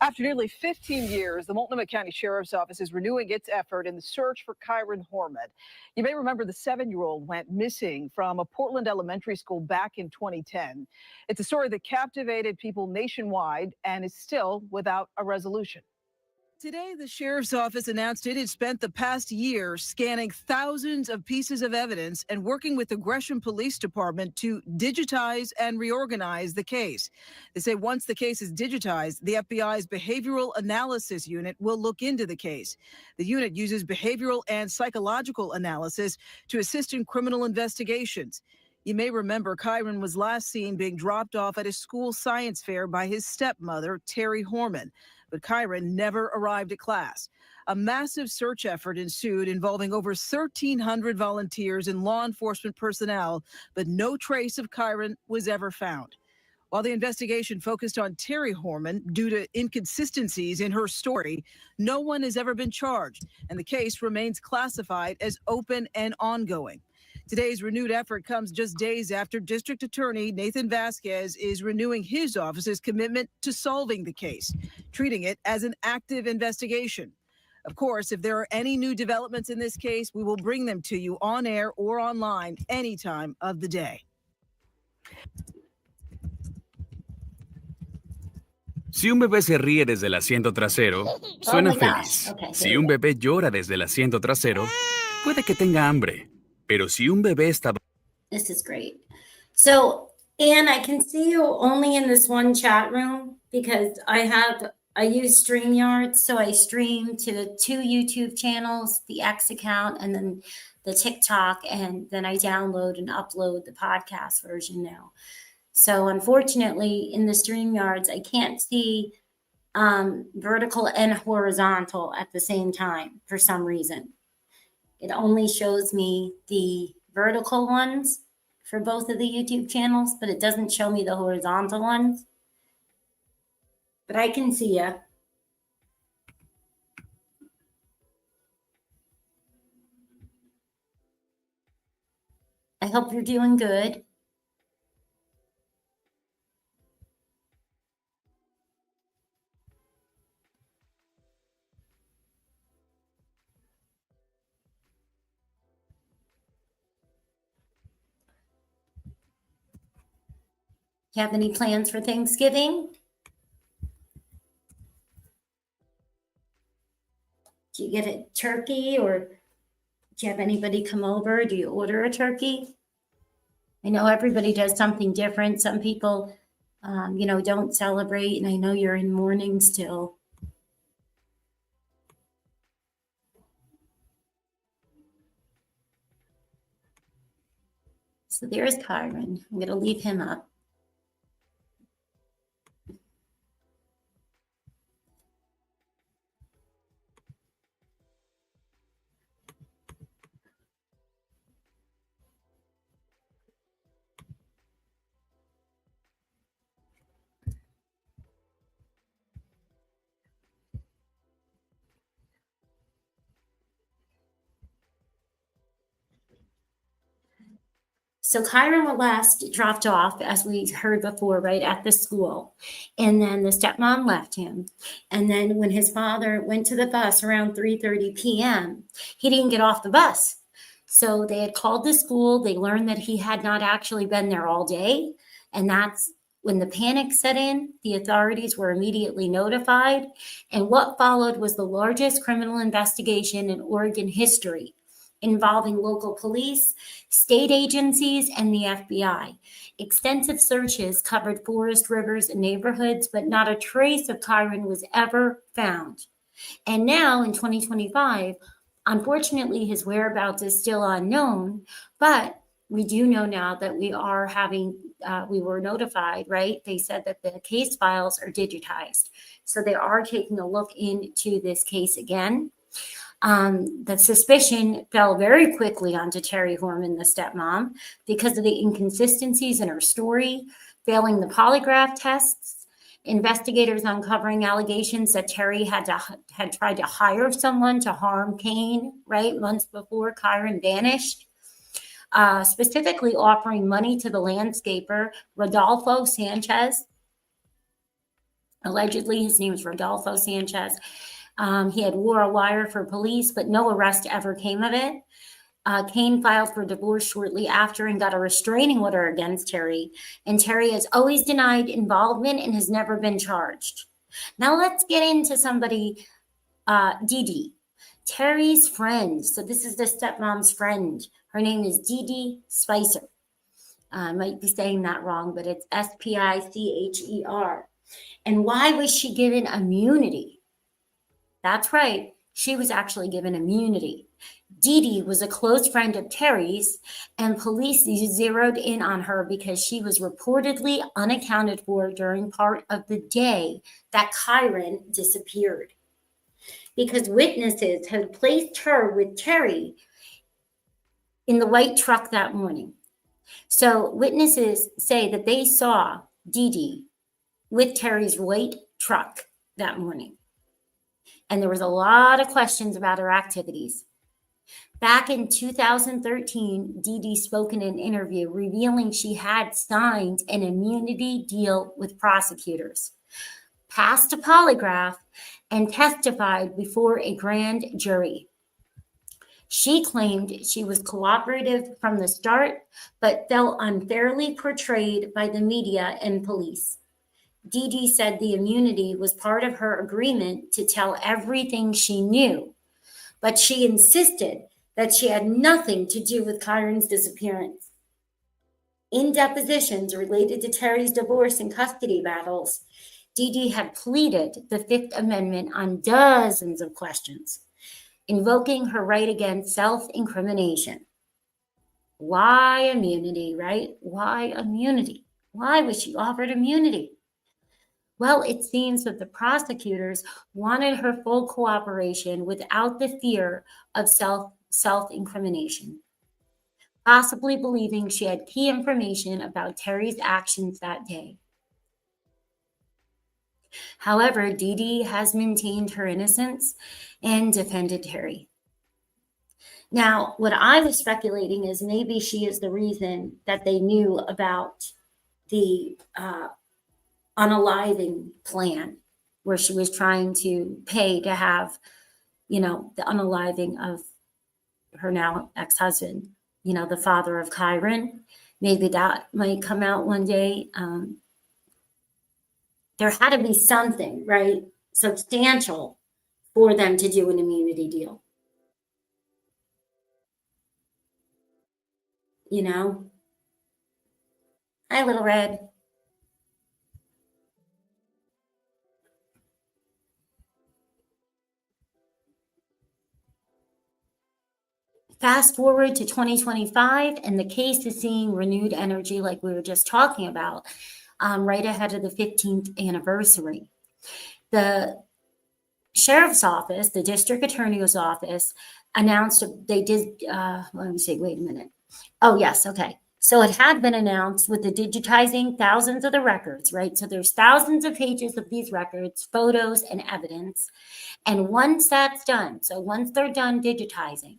After nearly 15 years, the Multnomah County Sheriff's Office is renewing its effort in the search for Kyron Horman. You may remember the 7-year-old went missing from a Portland elementary school back in 2010. It's a story that captivated people nationwide and is still without a resolution. Today, the Sheriff's Office announced it had spent the past year scanning thousands of pieces of evidence and working with the Gresham Police Department to digitize and reorganize the case. They say once the case is digitized, the FBI's Behavioral Analysis Unit will look into the case. The unit uses behavioral and psychological analysis to assist in criminal investigations. You may remember Kyron was last seen being dropped off at a school science fair by his stepmother, Terry Horman. But Kyron never arrived at class. A massive search effort ensued involving over 1,300 volunteers and law enforcement personnel, but no trace of Kyron was ever found. While the investigation focused on Terry Horman due to inconsistencies in her story, no one has ever been charged, and the case remains classified as open and ongoing. Today's renewed effort comes just days after District Attorney Nathan Vasquez is renewing his office's commitment to solving the case, treating it as an active investigation. Of course, if there are any new developments in this case, we will bring them to you on air or online any time of the day. Si un bebé se ríe desde el asiento trasero, suena feliz. Si un bebé llora desde el asiento trasero, puede que tenga hambre. Pero si un bebé está... This is great. So, Anne, I can see you only in this one chat room because I use StreamYard, so I stream to the 2 YouTube channels, the X account, and then the TikTok, and then I download and upload the podcast version now. So, unfortunately, in the StreamYards, I can't see vertical and horizontal at the same time for some reason. It only shows me the vertical ones for both of the YouTube channels, but it doesn't show me the horizontal ones. But I can see you. I hope you're doing good. You have any plans for Thanksgiving? Do you get a turkey, or do you have anybody come over? Do you order a turkey? I know everybody does something different. Some people, don't celebrate, and I know you're in mourning still. So there's Kyron. I'm going to leave him up. So Kyron was last dropped off, as we heard before, right at the school. And then the stepmom left him. And then when his father went to the bus around 3:30 p.m., he didn't get off the bus. So they had called the school. They learned that he had not actually been there all day. And that's when the panic set in. The authorities were immediately notified. And what followed was the largest criminal investigation in Oregon history, involving local police, state agencies, and the FBI. Extensive searches covered forest, rivers, and neighborhoods, but not a trace of Kyron was ever found. And now in 2025, unfortunately, his whereabouts is still unknown, but we do know now that we were notified, right? They said that the case files are digitized. So they are taking a look into this case again. The suspicion fell very quickly onto Terry Horman, the stepmom, because of the inconsistencies in her story, failing the polygraph tests, investigators uncovering allegations that Terry had tried to hire someone to harm Kane, right, months before Kyron vanished, specifically offering money to the landscaper, Rodolfo Sanchez. Allegedly, his name is Rodolfo Sanchez. He had wore a wire for police, but no arrest ever came of it. Kane filed for divorce shortly after and got a restraining order against Terry. And Terry has always denied involvement and has never been charged. Now let's get into somebody, Dee Dee, Terry's friend. So this is the stepmom's friend. Her name is Dee Dee Spicer. I might be saying that wrong, but it's Spicher. And why was she given immunity? That's right. She was actually given immunity. Dee Dee was a close friend of Terry's, and police zeroed in on her because she was reportedly unaccounted for during part of the day that Kyron disappeared. Because witnesses had placed her with Terry in the white truck that morning. So witnesses say that they saw Dee Dee with Terry's white truck that morning. And there was a lot of questions about her activities. Back in 2013, Dee Dee spoke in an interview revealing she had signed an immunity deal with prosecutors, passed a polygraph, and testified before a grand jury. She claimed she was cooperative from the start, but felt unfairly portrayed by the media and police. Dee Dee said the immunity was part of her agreement to tell everything she knew, but she insisted that she had nothing to do with Kyron's disappearance. In depositions related to Terry's divorce and custody battles, Dee Dee had pleaded the Fifth Amendment on dozens of questions, invoking her right against self-incrimination. Why immunity, right? Why immunity? Why was she offered immunity? Well, it seems that the prosecutors wanted her full cooperation without the fear of self-incrimination. possibly believing she had key information about Terry's actions that day. However, Dee Dee has maintained her innocence and defended Terry. Now, what I was speculating is maybe she is the reason that they knew about the unaliving plan, where she was trying to pay to have, the unaliving of her now ex-husband, the father of Kyron. Maybe that might come out one day. There had to be something, right, substantial for them to do an immunity deal. Hi, Little Red. Fast forward to 2025, and the case is seeing renewed energy like we were just talking about, right ahead of the 15th anniversary. The sheriff's office, the district attorney's office, announced they did, let me see, wait a minute. Oh, yes, okay. So it had been announced with the digitizing thousands of the records, right? So there's thousands of pages of these records, photos, and evidence. And once that's done, so once they're done digitizing,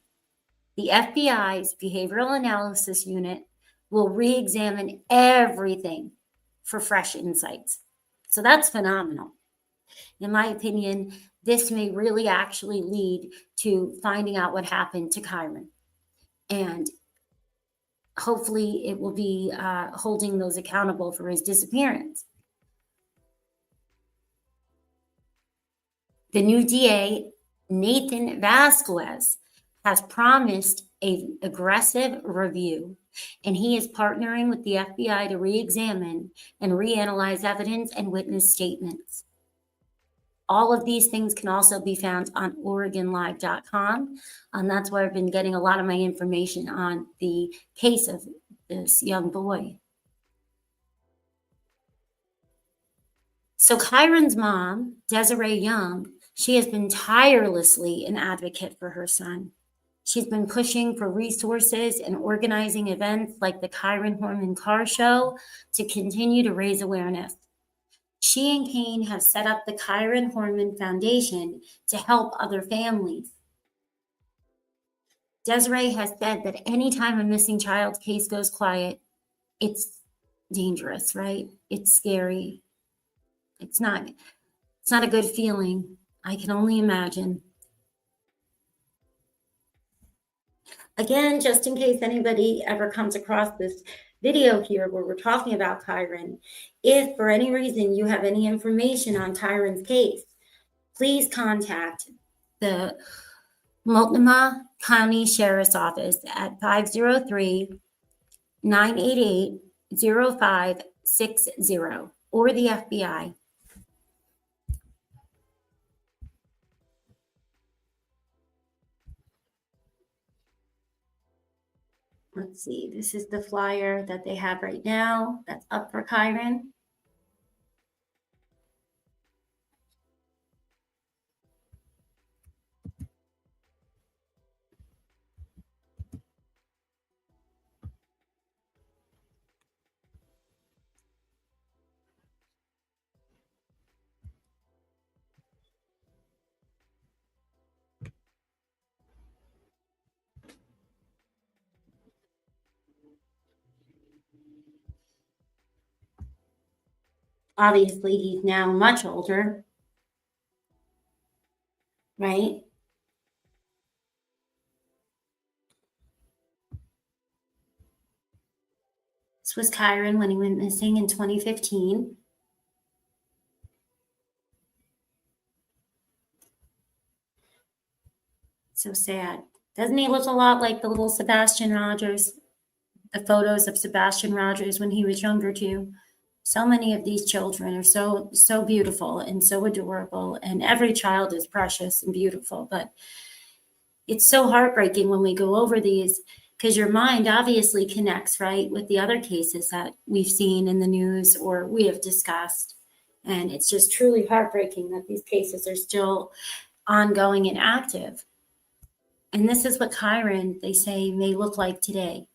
the FBI's Behavioral Analysis Unit will re-examine everything for fresh insights. So that's phenomenal. In my opinion, this may really actually lead to finding out what happened to Kyron. And hopefully it will be holding those accountable for his disappearance. The new DA, Nathan Vasquez, has promised an aggressive review, and he is partnering with the FBI to re-examine and reanalyze evidence and witness statements. All of these things can also be found on OregonLive.com. That's where I've been getting a lot of my information on the case of this young boy. So Kyron's mom, Desiree Young, she has been tirelessly an advocate for her son. She's been pushing for resources and organizing events like the Kyron Horman Car Show to continue to raise awareness. She and Kane have set up the Kyron Horman Foundation to help other families. Desiree has said that anytime a missing child case goes quiet, it's dangerous, right? It's scary. It's not a good feeling. I can only imagine. Again, just in case anybody ever comes across this video here where we're talking about Kyron, if for any reason you have any information on Kyron's case, please contact the Multnomah County Sheriff's Office at 503-988-0560 or the FBI. Let's see, this is the flyer that they have right now that's up for Kyron. Obviously, he's now much older, right? This was Kyron when he went missing in 2015. So sad. Doesn't he look a lot like the little Sebastian Rogers? The photos of Sebastian Rogers when he was younger too. So many of these children are so beautiful and so adorable, and every child is precious and beautiful, but it's so heartbreaking when we go over these because your mind obviously connects, right, with the other cases that we've seen in the news or we have discussed. And it's just truly heartbreaking that these cases are still ongoing and active. And this is what Kyron, they say, may look like today.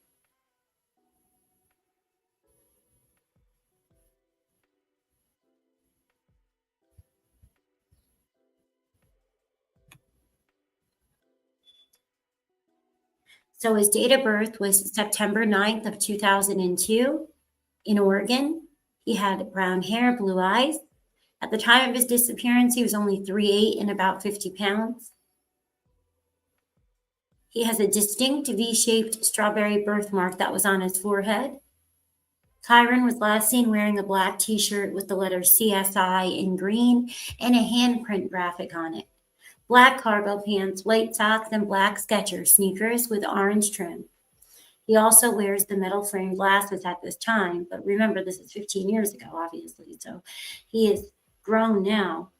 So his date of birth was September 9th of 2002 in Oregon. He had brown hair, blue eyes. At the time of his disappearance, he was only 3'8" and about 50 pounds. He has a distinct V-shaped strawberry birthmark that was on his forehead. Kyron was last seen wearing a black t-shirt with the letter CSI in green and a handprint graphic on it. Black cargo pants, white socks, and black Skechers sneakers with orange trim. He also wears the metal frame glasses at this time, but remember, this is 15 years ago, obviously, so he is grown now.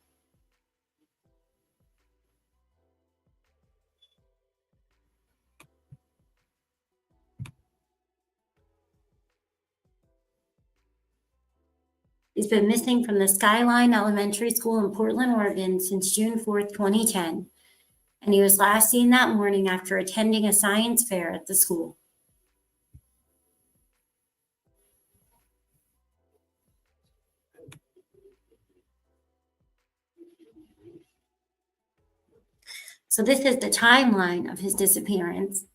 He's been missing from the Skyline Elementary School in Portland, Oregon since June 4th, 2010. And he was last seen that morning after attending a science fair at the school. So this is the timeline of his disappearance.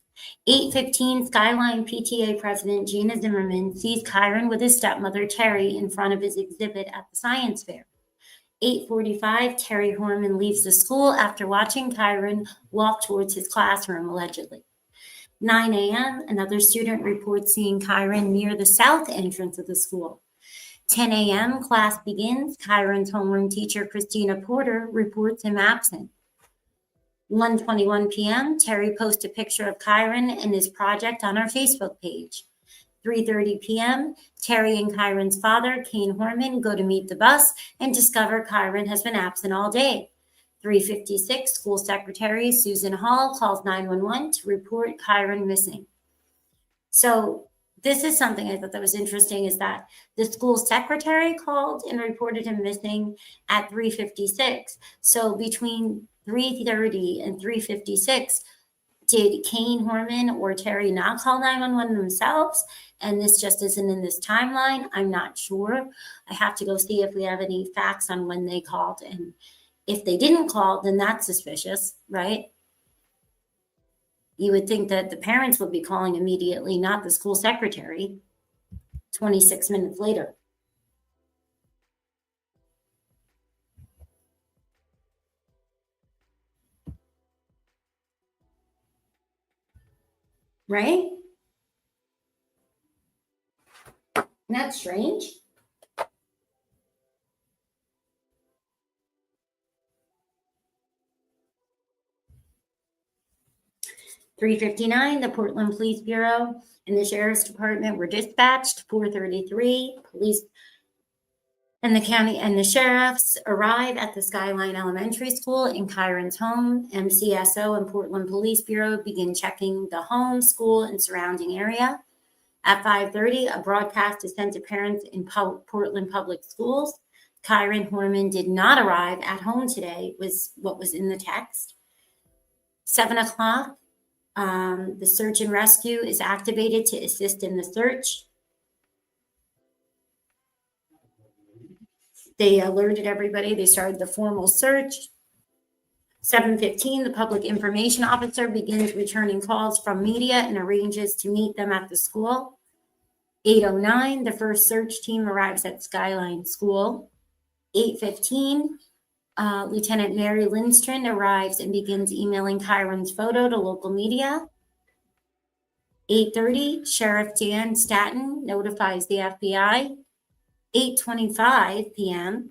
8:15, Skyline PTA President Gina Zimmerman sees Kyron with his stepmother, Terry, in front of his exhibit at the science fair. 8:45, Terry Horman leaves the school after watching Kyron walk towards his classroom, allegedly. 9 a.m., another student reports seeing Kyron near the south entrance of the school. 10 a.m., class begins. Kyron's homeroom teacher, Christina Porter, reports him absent. 1:21 p.m., Terry posts a picture of Kyron and his project on our Facebook page. 3:30 p.m., Terry and Kyron's father, Kane Horman, go to meet the bus and discover Kyron has been absent all day. 3:56, school secretary Susan Hall calls 911 to report Kyron missing. So this is something I thought that was interesting, is that the school secretary called and reported him missing at 3:56. So between 3:30 and 3:56, did Kane Horman or Terry not call 911 themselves? And this just isn't in this timeline. I'm not sure. I have to go see if we have any facts on when they called. And if they didn't call, then that's suspicious, right? You would think that the parents would be calling immediately, not the school secretary, 26 minutes later. Right? Isn't that strange? $3:59, the Portland Police Bureau and the Sheriff's Department were dispatched. 4:33, police and the county and the sheriffs arrive at the Skyline Elementary School in Kyron's home. MCSO and Portland Police Bureau begin checking the home, school, and surrounding area. At 5:30, a broadcast is sent to parents in Portland Public Schools. Kyron Horman did not arrive at home today, was what was in the text. 7 o'clock, the search and rescue is activated to assist in the search. They alerted everybody. They started the formal search. 7:15, the public information officer begins returning calls from media and arranges to meet them at the school. 8:09, the first search team arrives at Skyline School. 8:15, Lieutenant Mary Lindstrom arrives and begins emailing Kyron's photo to local media. 8:30, Sheriff Dan Staton notifies the FBI. 8:25 p.m.,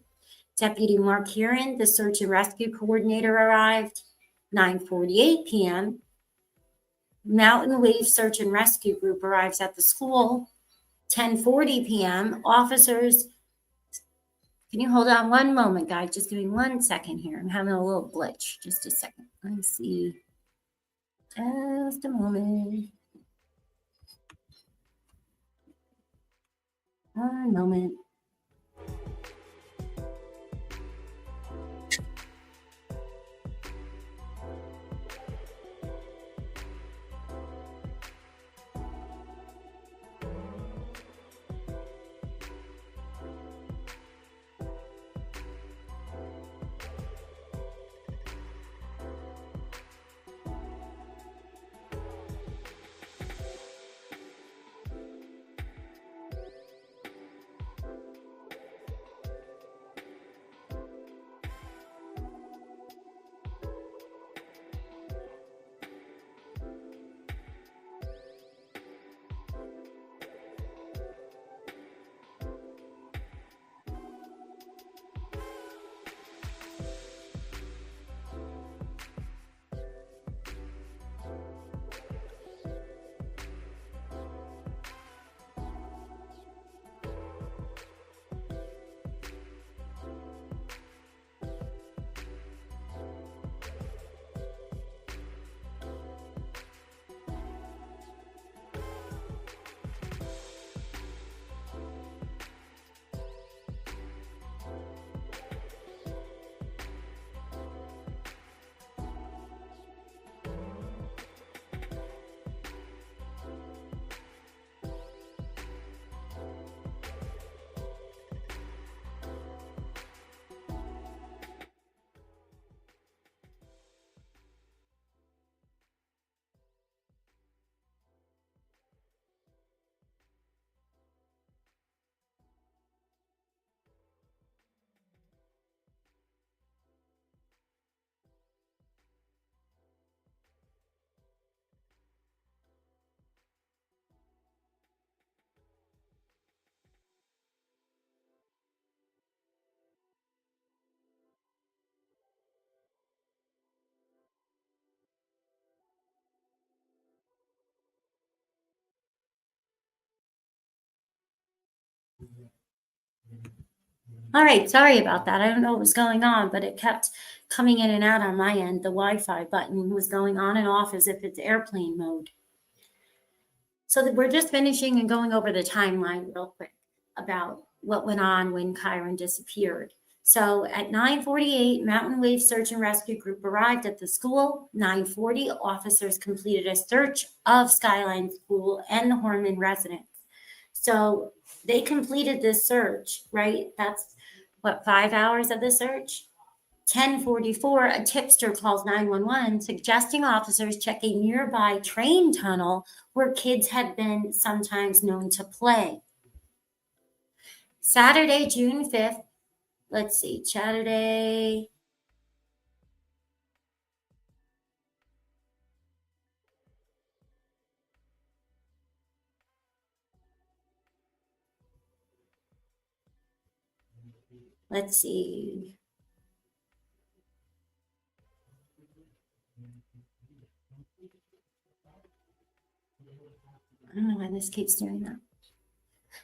Deputy Mark Huron, the search and rescue coordinator, arrived. 9:48 p.m., Mountain Wave Search and Rescue Group arrives at the school. 10:40 p.m., officers, can you hold on one moment, guys? Just give me 1 second here. I'm having a little glitch. Just a second. Let's see. Just a moment. 1 moment. All right, sorry about that. I don't know what was going on, but it kept coming in and out on my end. The Wi-Fi button was going on and off as if it's airplane mode. So we're just finishing and going over the timeline real quick about what went on when Kyron disappeared. So at 9:48, Mountain Wave Search and Rescue Group arrived at the school. 9:40, officers completed a search of Skyline School and the Horman residence. So they completed this search, right? That's what, 5 hours of the search? 10:44, a tipster calls 911 suggesting officers check a nearby train tunnel where kids had been sometimes known to play. Saturday, June 5th, let's see, Saturday. Let's see. I don't know why this keeps doing that.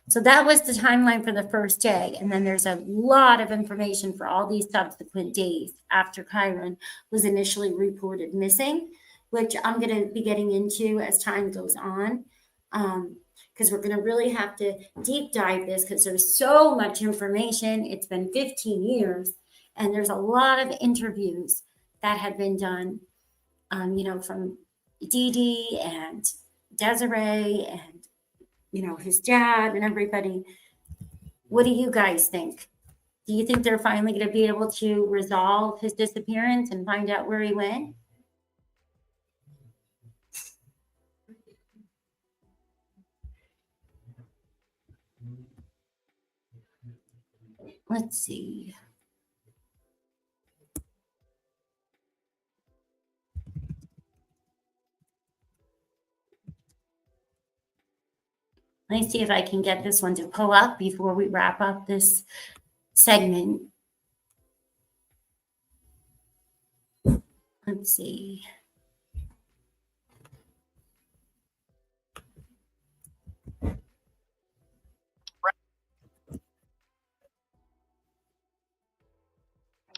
So that was the timeline for the first day. And then there's a lot of information for all these subsequent days after Kyron was initially reported missing, which I'm going to be getting into as time goes on. Because we're going to really have to deep dive this because there's so much information. It's been 15 years and there's a lot of interviews that have been done, from Dee Dee and Desiree and, his dad and everybody. What do you guys think? Do you think they're finally going to be able to resolve his disappearance and find out where he went? Let's see. Let me see if I can get this one to pull up before we wrap up this segment. Let's see.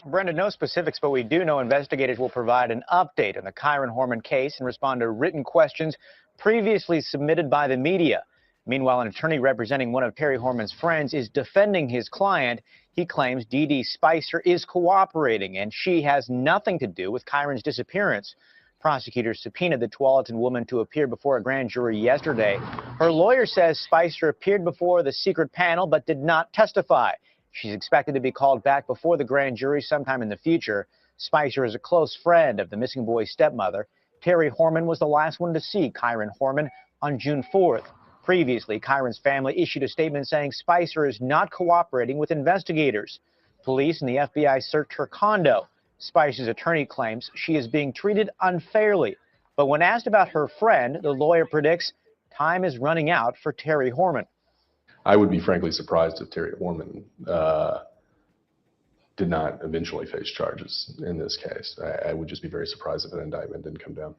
Brenda, no specifics, but we do know investigators will provide an update on the Kyron Horman case and respond to written questions previously submitted by the media. Meanwhile, an attorney representing one of Terry Horman's friends is defending his client. He claims Dee Dee Spicer is cooperating and she has nothing to do with Kyron's disappearance. Prosecutors subpoenaed the Tualatin woman to appear before a grand jury yesterday. Her lawyer says Spicer appeared before the secret panel but did not testify. She's expected to be called back before the grand jury sometime in the future. Spicer is a close friend of the missing boy's stepmother. Terry Horman was the last one to see Kyron Horman on June 4th. Previously, Kyron's family issued a statement saying Spicer is not cooperating with investigators. Police and the FBI searched her condo. Spicer's attorney claims she is being treated unfairly. But when asked about her friend, the lawyer predicts time is running out for Terry Horman. I would be frankly surprised if Terry Horman did not eventually face charges in this case. I would just be very surprised if an indictment didn't come down.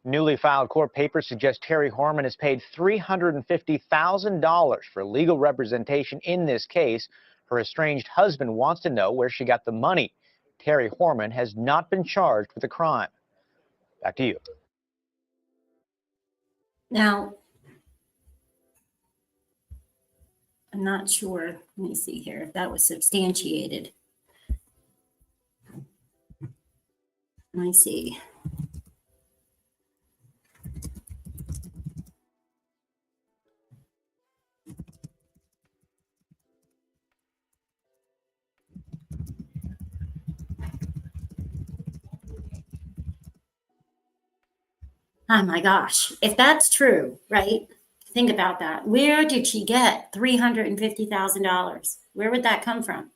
Newly filed court papers suggest Terry Horman has paid $350,000 for legal representation in this case. Her estranged husband wants to know where she got the money. Terry Horman has not been charged with the crime. Back to you. Now, I'm not sure. Let me see here if that was substantiated. Let me see. Oh my gosh, if that's true, right? Think about that. Where did she get $350,000? Where would that come from?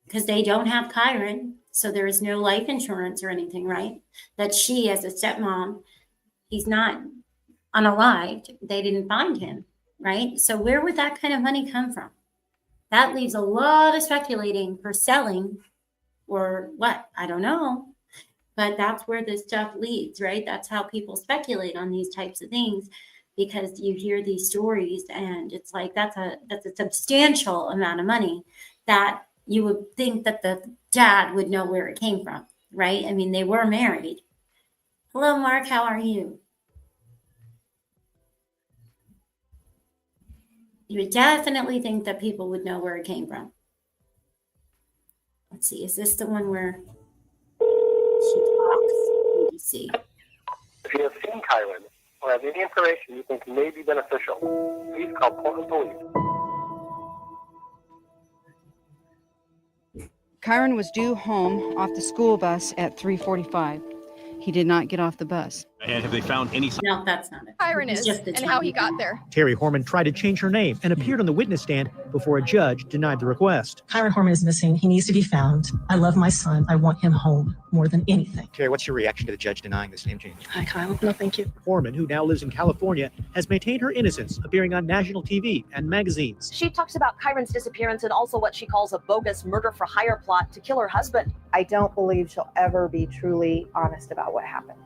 Because they don't have Kyron, so there is no life insurance or anything, right? That she, as a stepmom, he's not unalived. They didn't find him, right? So where would that kind of money come from? That leaves a lot of speculating for selling or what? I don't know. But that's where this stuff leads, right? That's how people speculate on these types of things. because you hear these stories and it's like that's a substantial amount of money that you would think that the dad would know where it came from, right? I mean, they were married. Hello, Mark, how are you? You would definitely think that people would know where it came from. Let's see, is this the one where she talks? Let me see. If you have seen Kyron or have any information you think may be beneficial, please call Portland Police. Kyron was due home off the school bus at 3:45. He did not get off the bus. And have they found any? No, that's not it. Kyron is, and how he got there. Terry Horman tried to change her name and appeared on the witness stand before a judge denied the request. Kyron Horman is missing. He needs to be found. I love my son. I want him home more than anything. Terry, what's your reaction to the judge denying this name change? Hi, Kyle. No, thank you. Horman, who now lives in California, has maintained her innocence, appearing on national TV and magazines. She talks about Kyron's disappearance and also what she calls a bogus murder-for-hire plot to kill her husband. I don't believe she'll ever be truly honest about what happened.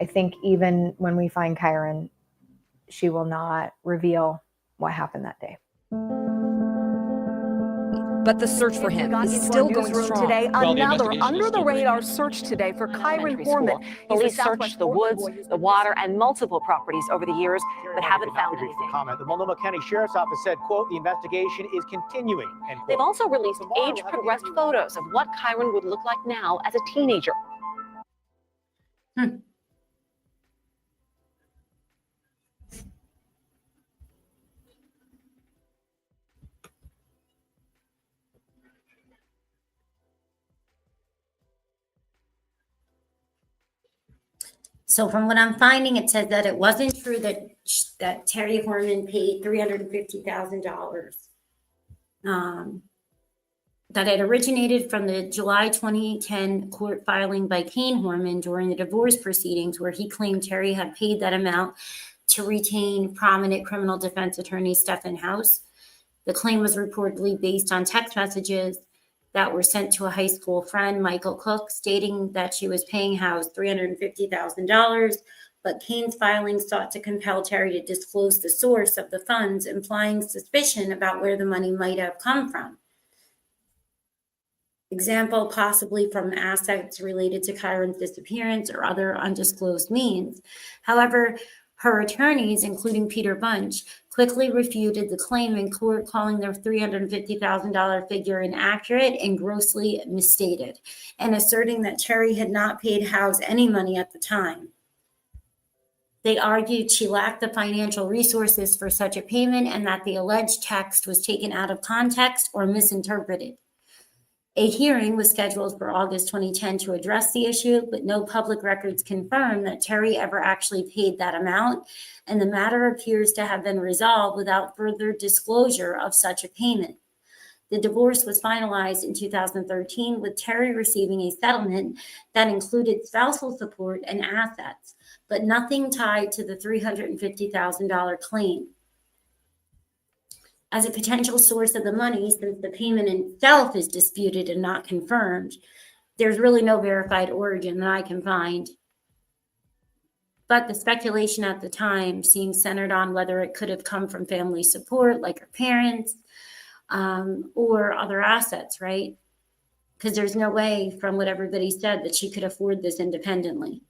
I think even when we find Kyron, she will not reveal what happened that day. But the search for him is still going strong. Today, another under-the-radar search today for Kyron Horman. Police searched the woods, the water, and multiple properties over the years, but haven't found anything. The Multnomah County Sheriff's Office said, quote, the investigation is continuing, end quote. They've also released age-progressed photos of what Kyron would look like now as a teenager. So from what I'm finding, it says that it wasn't true that Terry Horman paid $350,000. That it originated from the July 2010 court filing by Kane Horman during the divorce proceedings, where he claimed Terry had paid that amount to retain prominent criminal defense attorney Stephen House. The claim was reportedly based on text messages that were sent to a high school friend, Michael Cook, stating that she was paying House $350,000, but Kane's filing sought to compel Terry to disclose the source of the funds, implying suspicion about where the money might have come from. Example, possibly from assets related to Kyron's disappearance or other undisclosed means. However, her attorneys, including Peter Bunch, quickly refuted the claim in court, calling their $350,000 figure inaccurate and grossly misstated, and asserting that Terry had not paid House any money at the time. They argued she lacked the financial resources for such a payment and that the alleged text was taken out of context or misinterpreted. A hearing was scheduled for August 2010 to address the issue, but no public records confirm that Terry ever actually paid that amount, and the matter appears to have been resolved without further disclosure of such a payment. The divorce was finalized in 2013, with Terry receiving a settlement that included spousal support and assets, but nothing tied to the $350,000 claim. As a potential source of the money, since the payment itself is disputed and not confirmed, there's really no verified origin that I can find. But the speculation at the time seems centered on whether it could have come from family support, like her parents, or other assets, right? Because there's no way, from what everybody said, that she could afford this independently.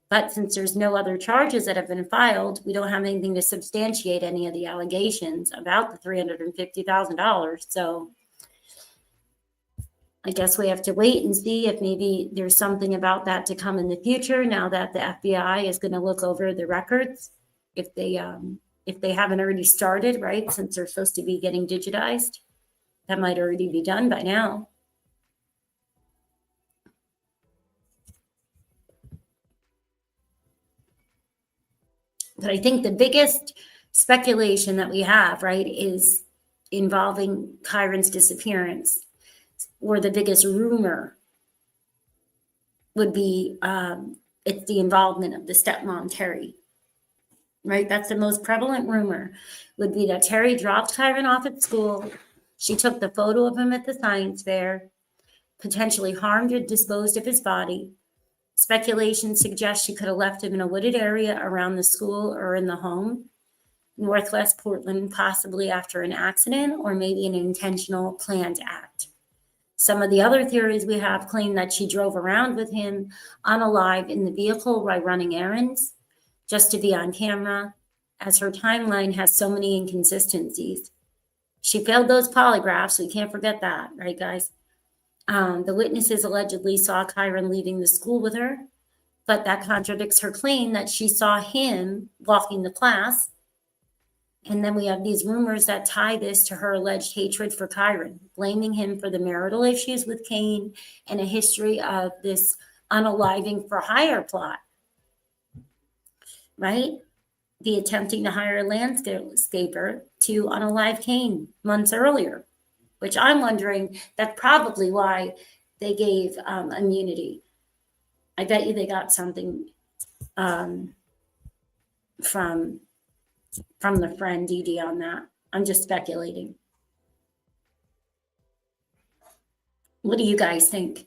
But since there's no other charges that have been filed, we don't have anything to substantiate any of the allegations about the $350,000. So I guess we have to wait and see if maybe there's something about that to come in the future, now that the FBI is going to look over the records, if they haven't already started, right? Since they're supposed to be getting digitized, that might already be done by now. But I think the biggest speculation that we have, right, is involving Kyron's disappearance, or the biggest rumor would be it's the involvement of the stepmom, Terry, right? That's the most prevalent rumor, would be that Terry dropped Kyron off at school. She took the photo of him at the science fair, potentially harmed or disposed of his body, Speculation suggests she could have left him in a wooded area around the school or in the home, Northwest Portland, possibly after an accident or maybe an intentional planned act. Some of the other theories we have claim that she drove around with him unalive in the vehicle while running errands, just to be on camera, as her timeline has so many inconsistencies. She failed those polygraphs, we can't forget that, right, guys? The witnesses allegedly saw Kyron leaving the school with her, but that contradicts her claim that she saw him walking to class. And then we have these rumors that tie this to her alleged hatred for Kyron, blaming him for the marital issues with Kane and a history of this unaliving for hire plot, right? The attempting to hire a landscaper to unalive Kane months earlier, which I'm wondering that's probably why they gave immunity. I bet you they got something from the friend Dee Dee on that. I'm just speculating. What do you guys think?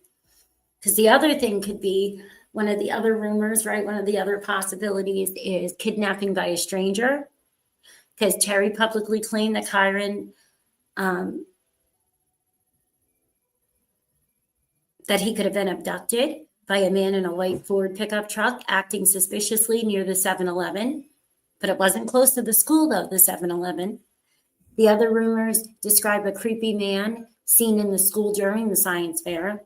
Because the other thing could be one of the other rumors, right? One of the other possibilities is kidnapping by a stranger. Because Terry publicly claimed that Kyron, that he could have been abducted by a man in a white Ford pickup truck acting suspiciously near the 7-Eleven. But it wasn't close to the school, though, the 7-Eleven. The other rumors describe a creepy man seen in the school during the science fair,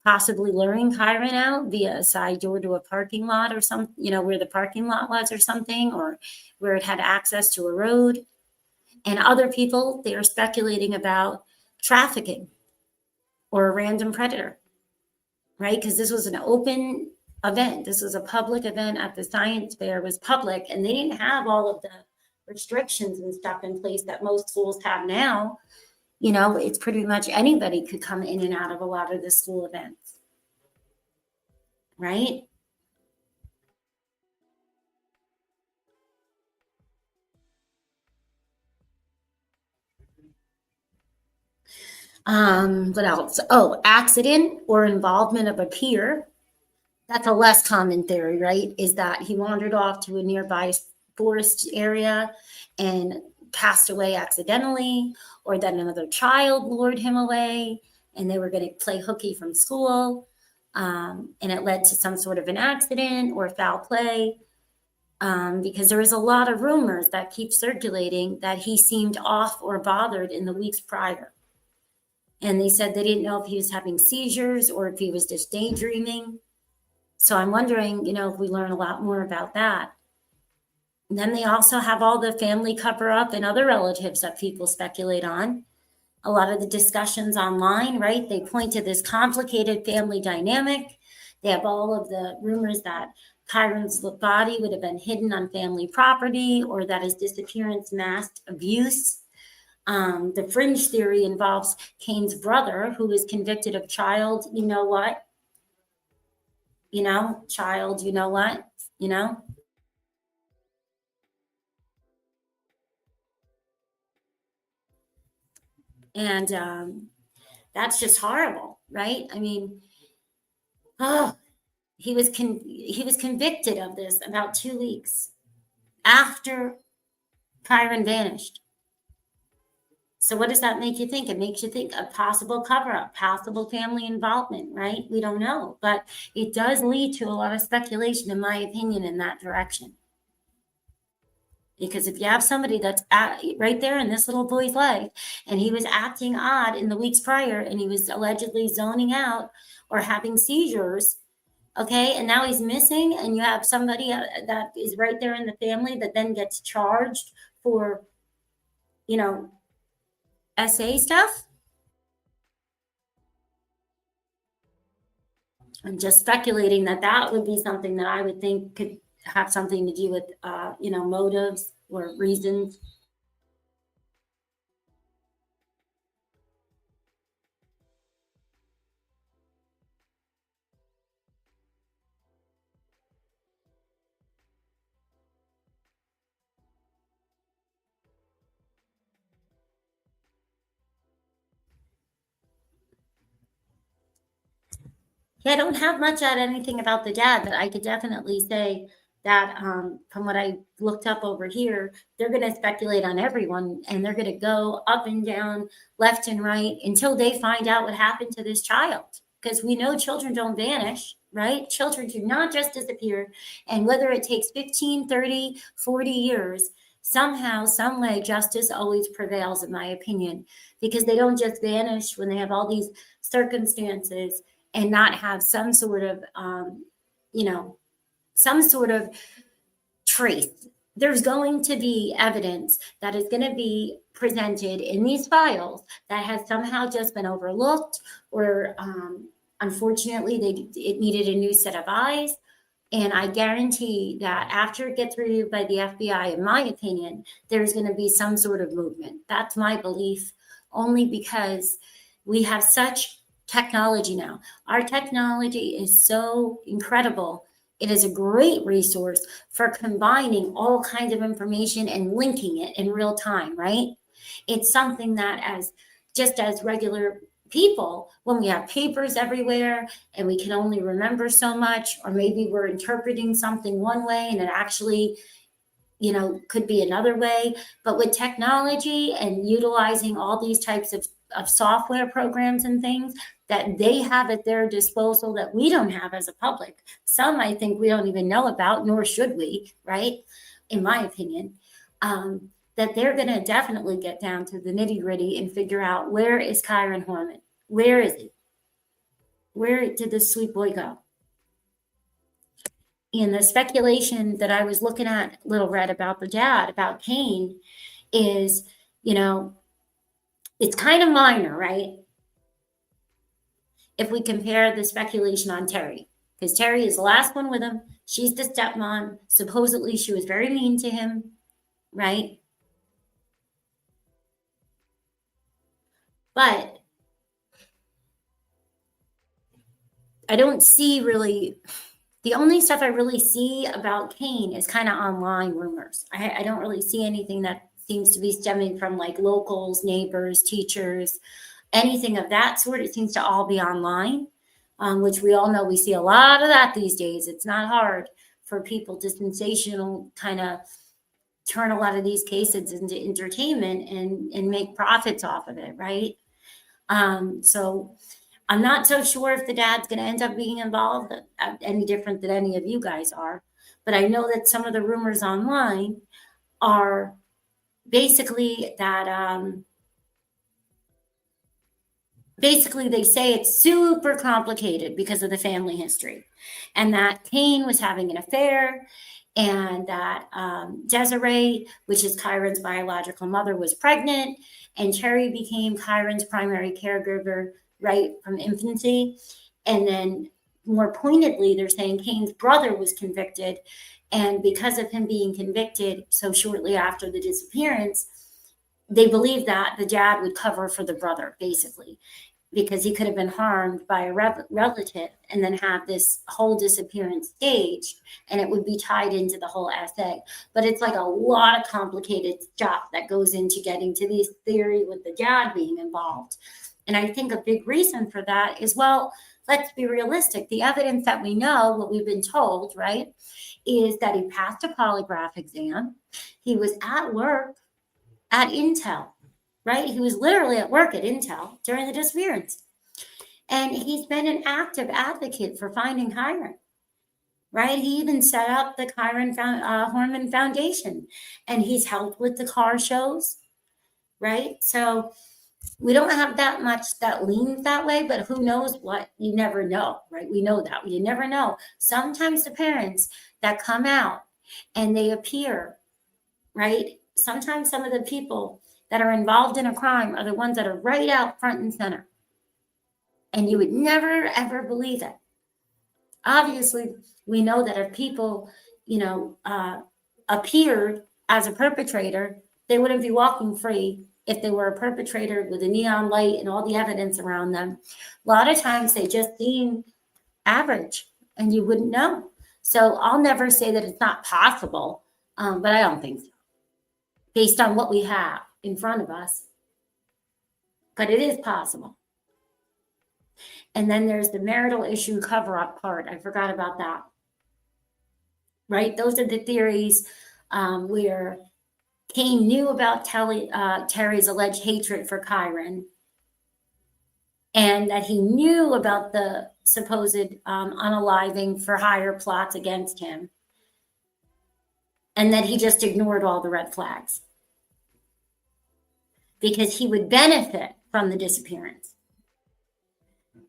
possibly luring Kyron out via a side door to a parking lot or something, you know, where the parking lot was or something, or where it had access to a road. And other people, they are speculating about trafficking or a random predator, right? Because this was an open event. This was a public event at the science fair. It was public, and they didn't have all of the restrictions and stuff in place that most schools have now. You know, it's pretty much anybody could come in and out of a lot of the school events, right? What else? Oh, accident or involvement of a peer. That's a less common theory, right? Is that he wandered off to a nearby forest area and passed away accidentally, or that another child lured him away and they were going to play hooky from school, and it led to some sort of an accident or foul play, because there is a lot of rumors that keep circulating that he seemed off or bothered in the weeks prior. And they said they didn't know if he was having seizures or if he was just daydreaming. So I'm wondering, you know, if we learn a lot more about that. And then they also have all the family cover-up and other relatives that people speculate on. A lot of the discussions online, right? They point to this complicated family dynamic. They have all of the rumors that Kyron's body would have been hidden on family property, or that his disappearance masked abuse. The fringe theory involves Kane's brother, who was convicted of child, you know what? You know, child, you know what? You know? And that's just horrible, right? I mean, he was convicted of this about 2 weeks after Kyron vanished. So what does that make you think? It makes you think of possible cover-up, possible family involvement, right? We don't know, but it does lead to a lot of speculation, in my opinion, in that direction. Because if you have somebody that's right there in this little boy's life, and he was acting odd in the weeks prior, and he was allegedly zoning out or having seizures, okay, and now he's missing, and you have somebody that is right there in the family that then gets charged for, you know, SA stuff. I'm just speculating that that would be something that I would think could have something to do with, you know, motives or reasons. Yeah, I don't have much at anything about the dad, but I could definitely say that from what I looked up over here, they're going to speculate on everyone and they're going to go up and down, left and right until they find out what happened to this child. Because we know children don't vanish, right? Children do not just disappear. And whether it takes 15, 30, 40 years, somehow, some way, justice always prevails, in my opinion, because they don't just vanish when they have all these circumstances and not have some sort of, some sort of trace. There's going to be evidence that is going to be presented in these files that has somehow just been overlooked, or unfortunately, it needed a new set of eyes. And I guarantee that after it gets reviewed by the FBI, in my opinion, there's going to be some sort of movement. That's my belief, only because we have such technology now. Our technology is so incredible. It is a great resource for combining all kinds of information and linking it in real time, right? It's something that as regular people, when we have papers everywhere and we can only remember so much, or maybe we're interpreting something one way and it actually, could be another way. But with technology and utilizing all these types of software programs and things that they have at their disposal that we don't have as a public. Some I think we don't even know about, nor should we, right? In my opinion, that they're going to definitely get down to the nitty gritty and figure out, where is Kyron Horman? Where is he? Where did this sweet boy go? And the speculation that I was looking at, Little Red, about the dad, about Kane, is, it's kind of minor, right? If we compare the speculation on Terry, because Terry is the last one with him. She's the stepmom. Supposedly she was very mean to him, right? But I don't see really, the only stuff I really see about Kane is kind of online rumors. I don't really see anything that seems to be stemming from like locals, neighbors, teachers, anything of that sort. It seems to all be online, which we all know we see a lot of that these days. It's not hard for people to sensational kind of turn a lot of these cases into entertainment and make profits off of it, right? So I'm not so sure if the dad's going to end up being involved any different than any of you guys are. But I know that some of the rumors online are basically that they say it's super complicated because of the family history, and that Kane was having an affair, and that Desiree, which is Kyron's biological mother, was pregnant, and Cherry became Kyron's primary caregiver right from infancy. And then more pointedly, they're saying Kane's brother was convicted, and because of him being convicted so shortly after the disappearance, they believe that the dad would cover for the brother, basically, because he could have been harmed by a relative and then have this whole disappearance staged, and it would be tied into the whole essay. But it's like a lot of complicated stuff that goes into getting to this theory with the dad being involved. And I think a big reason for that is, well, let's be realistic. The evidence that we know, what we've been told, right, is that he passed a polygraph exam. He was at work at Intel, right? He was literally at work at Intel during the disappearance. And he's been an active advocate for finding Kyron, right? He even set up the Kyron Horman Foundation, and he's helped with the car shows, right? So we don't have that much that leans that way, but who knows what? You never know, right? We know that. You never know. Sometimes the parents that come out and they appear, right? Sometimes some of the people that are involved in a crime are the ones that are right out front and center. And you would never, ever believe it. Obviously, we know that if people, appeared as a perpetrator, they wouldn't be walking free if they were a perpetrator with a neon light and all the evidence around them. A lot of times they just seem average and you wouldn't know. So I'll never say that it's not possible, but I don't think so, based on what we have in front of us. But it is possible. And then there's the marital issue cover-up part. I forgot about that. Right? Those are the theories where Kane knew about Terry's alleged hatred for Kyron, and that he knew about the supposed unaliving for hire plots against him, and that he just ignored all the red flags because he would benefit from the disappearance.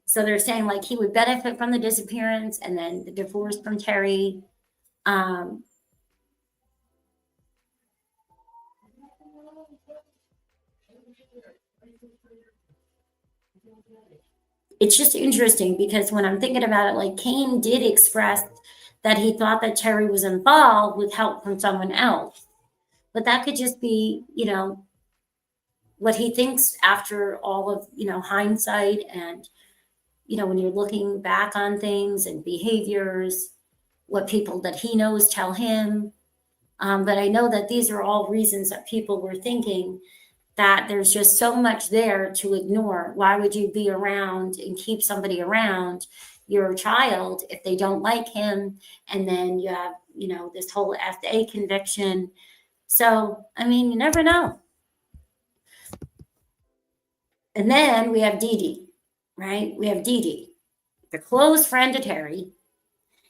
So they're saying like he would benefit from the disappearance and then the divorce from Terry. It's just interesting because when I'm thinking about it, like Kane did express that he thought that Terry was involved with help from someone else. But that could just be, you know, what he thinks after all of, you know, hindsight and, you know, when you're looking back on things and behaviors, what people that he knows tell him. But I know that these are all reasons that people were thinking that there's just so much there to ignore. Why would you be around and keep somebody around your child if they don't like him? And then you have, you know, this whole FA conviction. So, I mean, you never know. And then we have Dee Dee, right? We have Dee Dee, the close friend of Terry.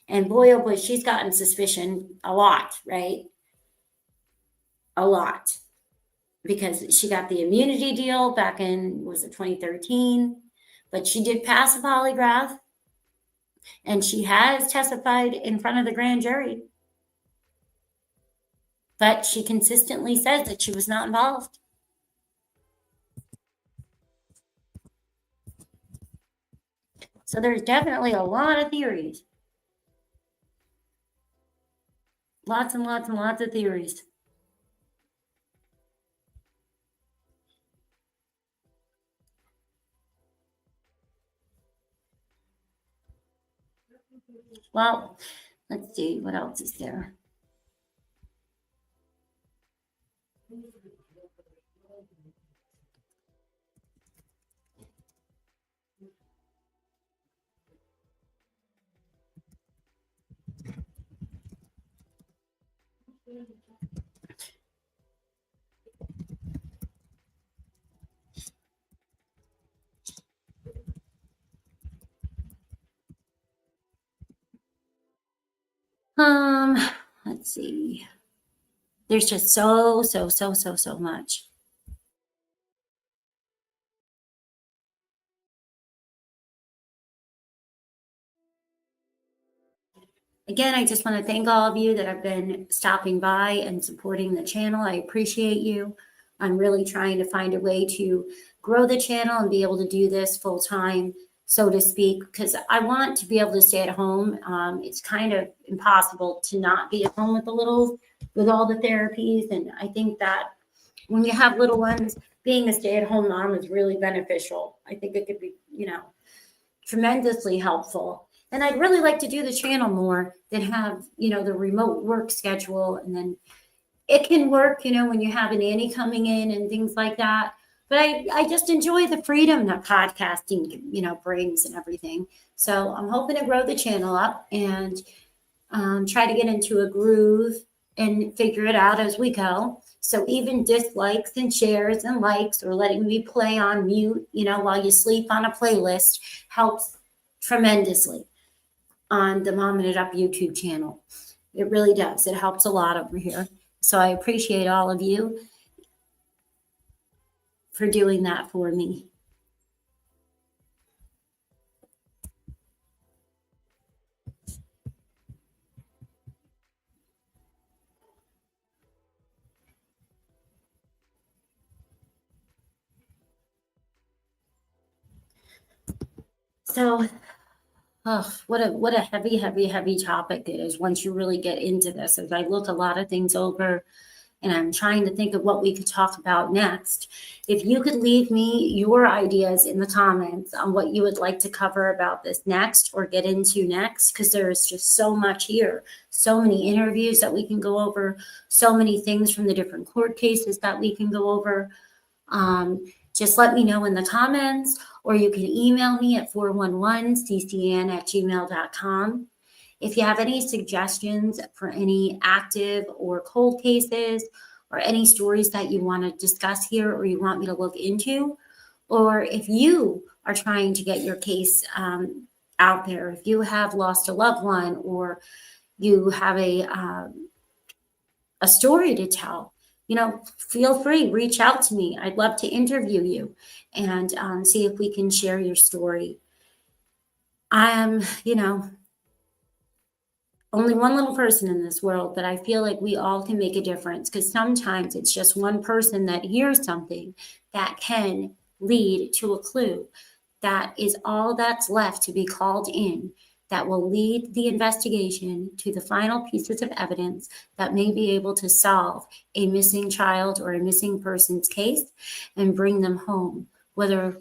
And boy, oh boy, she's gotten suspicion a lot, right? A lot. Because she got the immunity deal back in, was it 2013? But she did pass a polygraph. And she has testified in front of the grand jury. But she consistently says that she was not involved. So there's definitely a lot of theories. Lots and lots and lots of theories. Well, let's see, what else is there? Let's see. There's just so much. Again, I just want to thank all of you that have been stopping by and supporting the channel. I appreciate you. I'm really trying to find a way to grow the channel and be able to do this full time, so to speak, because I want to be able to stay at home. It's kind of impossible to not be at home with the littles, with all the therapies. And I think that when you have little ones, being a stay-at-home mom is really beneficial. I think it could be, you know, tremendously helpful. And I'd really like to do the channel more than have, you know, the remote work schedule. And then it can work, you know, when you have a nanny coming in and things like that. But I just enjoy the freedom that podcasting, you know, brings and everything. So I'm hoping to grow the channel up and try to get into a groove and figure it out as we go. So even dislikes and shares and likes or letting me play on mute, you know, while you sleep on a playlist helps tremendously on the Mommin It Up YouTube channel. It really does. It helps a lot over here. So I appreciate all of you for doing that for me. So, what a heavy topic it is once you really get into this. As I look a lot of things over and I'm trying to think of what we could talk about next. If you could leave me your ideas in the comments on what you would like to cover about this next or get into next, because there's just so much here, so many interviews that we can go over, so many things from the different court cases that we can go over. just let me know in the comments, or you can email me at 411ccn@gmail.com. If you have any suggestions for any active or cold cases, or any stories that you want to discuss here or you want me to look into, or if you are trying to get your case out there, if you have lost a loved one or you have a story to tell, feel free, reach out to me. I'd love to interview you and see if we can share your story. I am, only one little person in this world, but I feel like we all can make a difference, because sometimes it's just one person that hears something that can lead to a clue. That is all that's left to be called in, that will lead the investigation to the final pieces of evidence that may be able to solve a missing child or a missing person's case and bring them home, whether,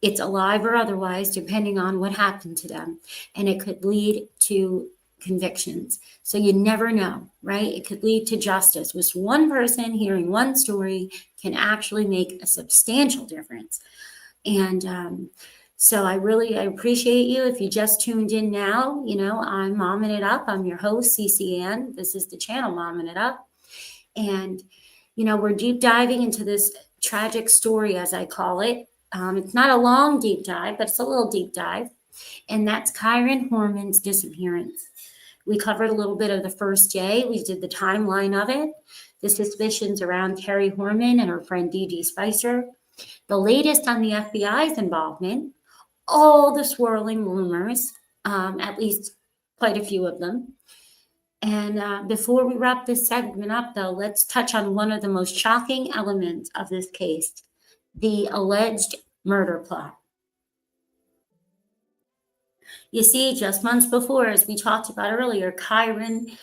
it's alive or otherwise, depending on what happened to them. And it could lead to convictions. So you never know, right? It could lead to justice. With one person hearing one story can actually make a substantial difference. And so I appreciate you. If you just tuned in now, I'm Mommin It Up. I'm your host, CCN. This is the channel Mommin It Up. And, we're deep diving into this tragic story, as I call it. It's not a long deep dive, but it's a little deep dive. And that's Kyron Horman's disappearance. We covered a little bit of the first day. We did the timeline of it, the suspicions around Terry Horman and her friend Dee Spicer, the latest on the FBI's involvement, all the swirling rumors, at least quite a few of them. And before we wrap this segment up, though, let's touch on one of the most shocking elements of this case, the alleged murder plot. You see, just months before, as we talked about earlier, Kyron,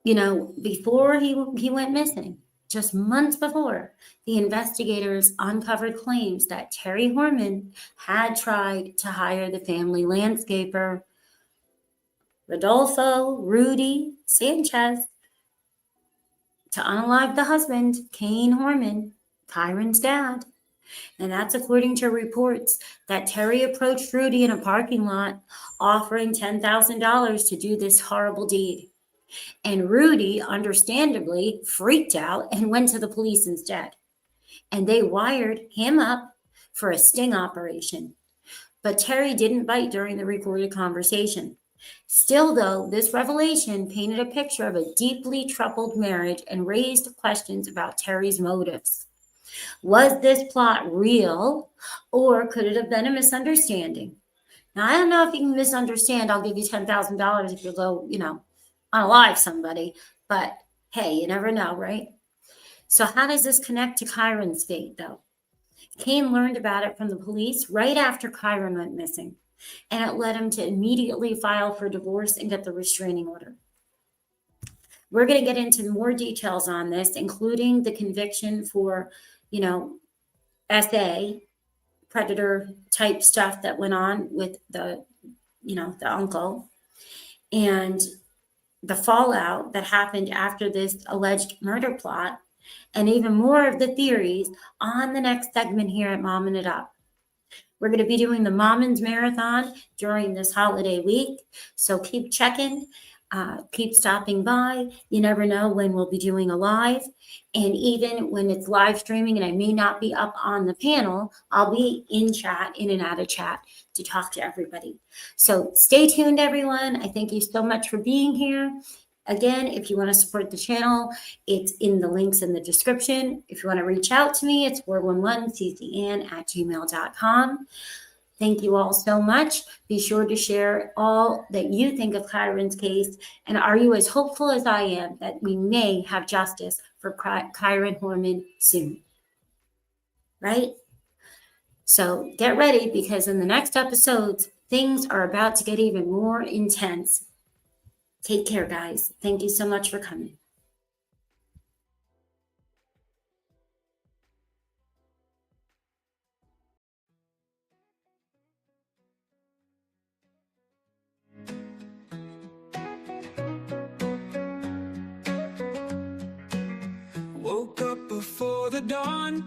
before he went missing, just months before, the investigators uncovered claims that Terry Horman had tried to hire the family landscaper, Rodolfo Rudy Sanchez, to unalive the husband, Kane Horman, Kyron's dad. And that's according to reports that Terry approached Rudy in a parking lot, offering $10,000 to do this horrible deed. And Rudy, understandably, freaked out and went to the police instead. And they wired him up for a sting operation. But Terry didn't bite during the recorded conversation. Still, though, this revelation painted a picture of a deeply troubled marriage and raised questions about Terry's motives. Was this plot real, or could it have been a misunderstanding? Now, I don't know if you can misunderstand. I'll give you $10,000 if you go, unalive somebody. But hey, you never know, right? So how does this connect to Kyron's fate, though? Kane learned about it from the police right after Kyron went missing, and it led him to immediately file for divorce and get the restraining order. We're going to get into more details on this, including the conviction for SA, predator type stuff that went on with the uncle, and the fallout that happened after this alleged murder plot, and even more of the theories on the next segment here at Mommin It Up. We're going to be doing the Mommin's Marathon during this holiday week, so keep checking. Keep stopping by. You never know when we'll be doing a live. And even when it's live streaming and I may not be up on the panel, I'll be in and out of chat to talk to everybody. So stay tuned, everyone. I thank you so much for being here. Again, if you want to support the channel, it's in the links in the description. If you want to reach out to me, it's 411ccn@gmail.com. Thank you all so much. Be sure to share all that you think of Kyron's case. And are you as hopeful as I am that we may have justice for Kyron Horman soon? Right? So get ready, because in the next episodes, things are about to get even more intense. Take care, guys. Thank you so much for coming. Woke up before the dawn.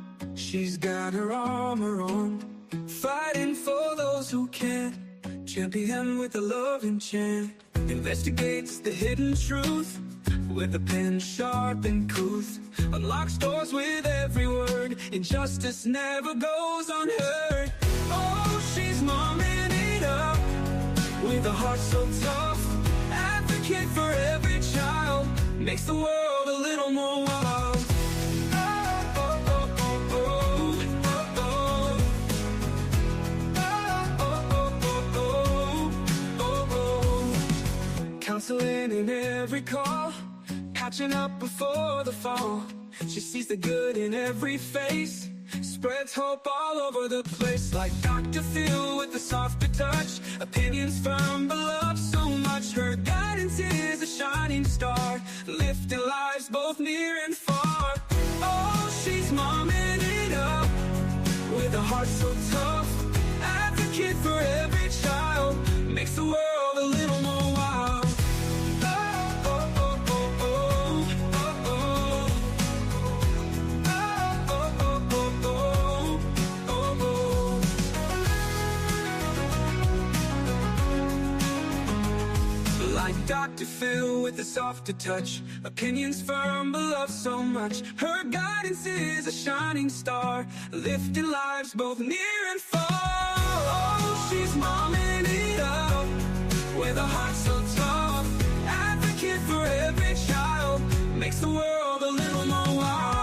She's got her armor on, fighting for those who can't. Champion with a loving chant, investigates the hidden truth with a pen sharp and couth. Unlocks doors with every word, injustice never goes unheard. Oh, she's momming it up with a heart so tough. Advocate for every child, makes the world a little more wild. Counseling in every call, catching up before the fall. She sees the good in every face, spreads hope all over the place. Like Dr. Phil with a softer touch, opinions firm but love so much. Her guidance is a shining star, lifting lives both near and far. Oh, she's momming it up with a heart so tough. Advocate for every child, makes the world a little more wild. Dr. Phil with a softer touch, opinions firm but love so much. Her guidance is a shining star, lifting lives both near and far. Oh, she's momming it up with a heart so tough. Advocate for every child, makes the world a little more wild.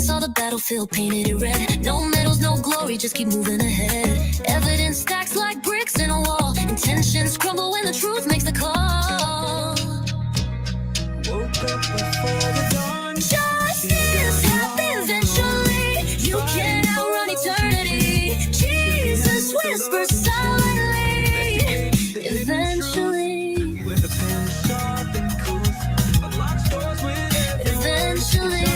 Saw the battlefield, painted it red. No medals, no glory, just keep moving ahead. Evidence stacks like bricks in a wall. Intentions crumble when the truth makes the call. Woke up before the dawn. Justice happens eventually. You can't outrun eternity. Jesus whispers silently. Eventually. With a pen sharp and couth, unlocks doors with eventually.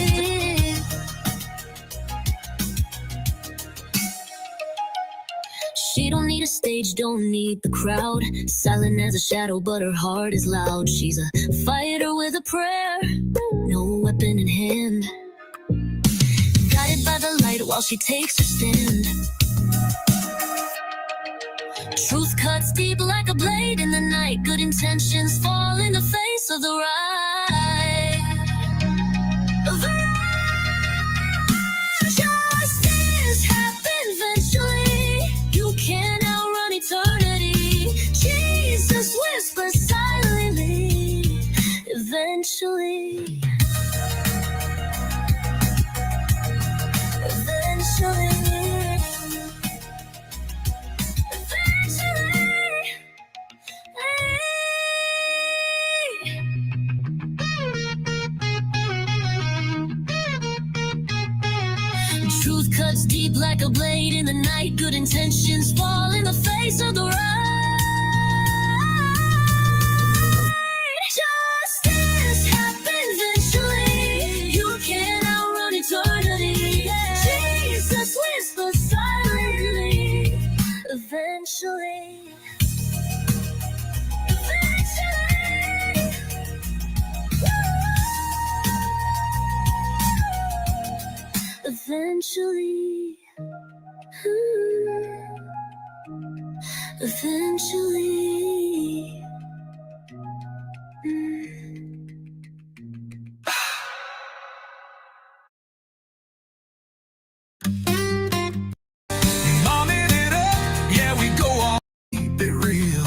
She don't need a stage, don't need the crowd. Silent as a shadow, but her heart is loud. She's a fighter with a prayer, no weapon in hand. Guided by the light while she takes her stand. Truth cuts deep like a blade in the night. Good intentions fall in the face of the right. Justice happens eventually. You can't outrun eternity. Jesus whispers silently. Eventually. Eventually. Truth cuts deep like a blade in the night. Good intentions fall in the face of the right. Justice happens eventually. You can't outrun eternity. Jesus whispers silently. Eventually. Eventually, eventually. Mommin it up, yeah, we go all keep it real.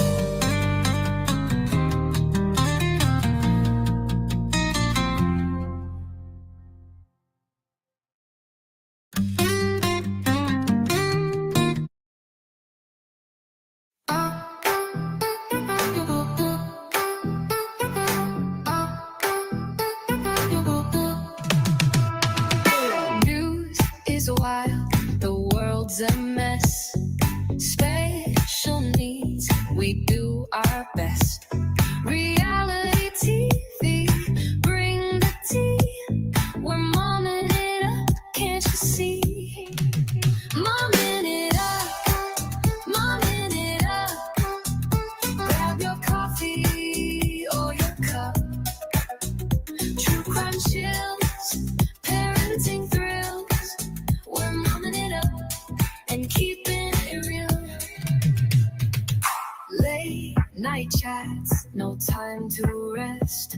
Night chats, no time to rest.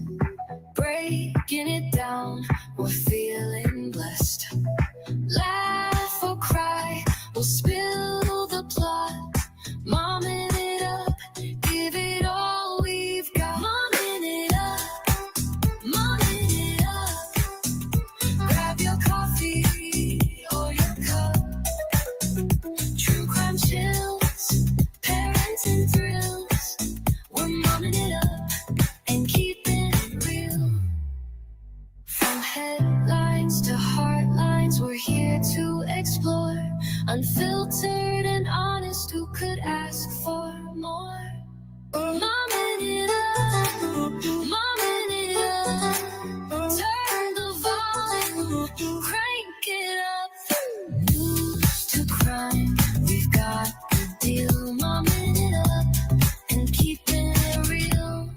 Breaking it down, we're feeling blessed. Laugh or cry, we'll spill the plot. Mommin it up, give it all we've got. Mommin it up, mommin it up. Grab your coffee or your cup. True crime chills, parenting thrills. We're momming it up and keeping it real. From headlines to heartlines, we're here to explore. Unfiltered and honest, who could ask for more? Momming it up, momming it up. Turn the volume, crank it up. News to crime, we've got the deal. Momming it up and keeping it real.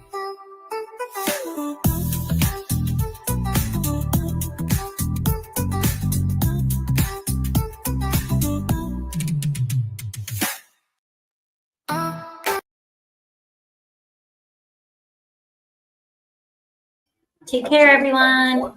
Take care, everyone.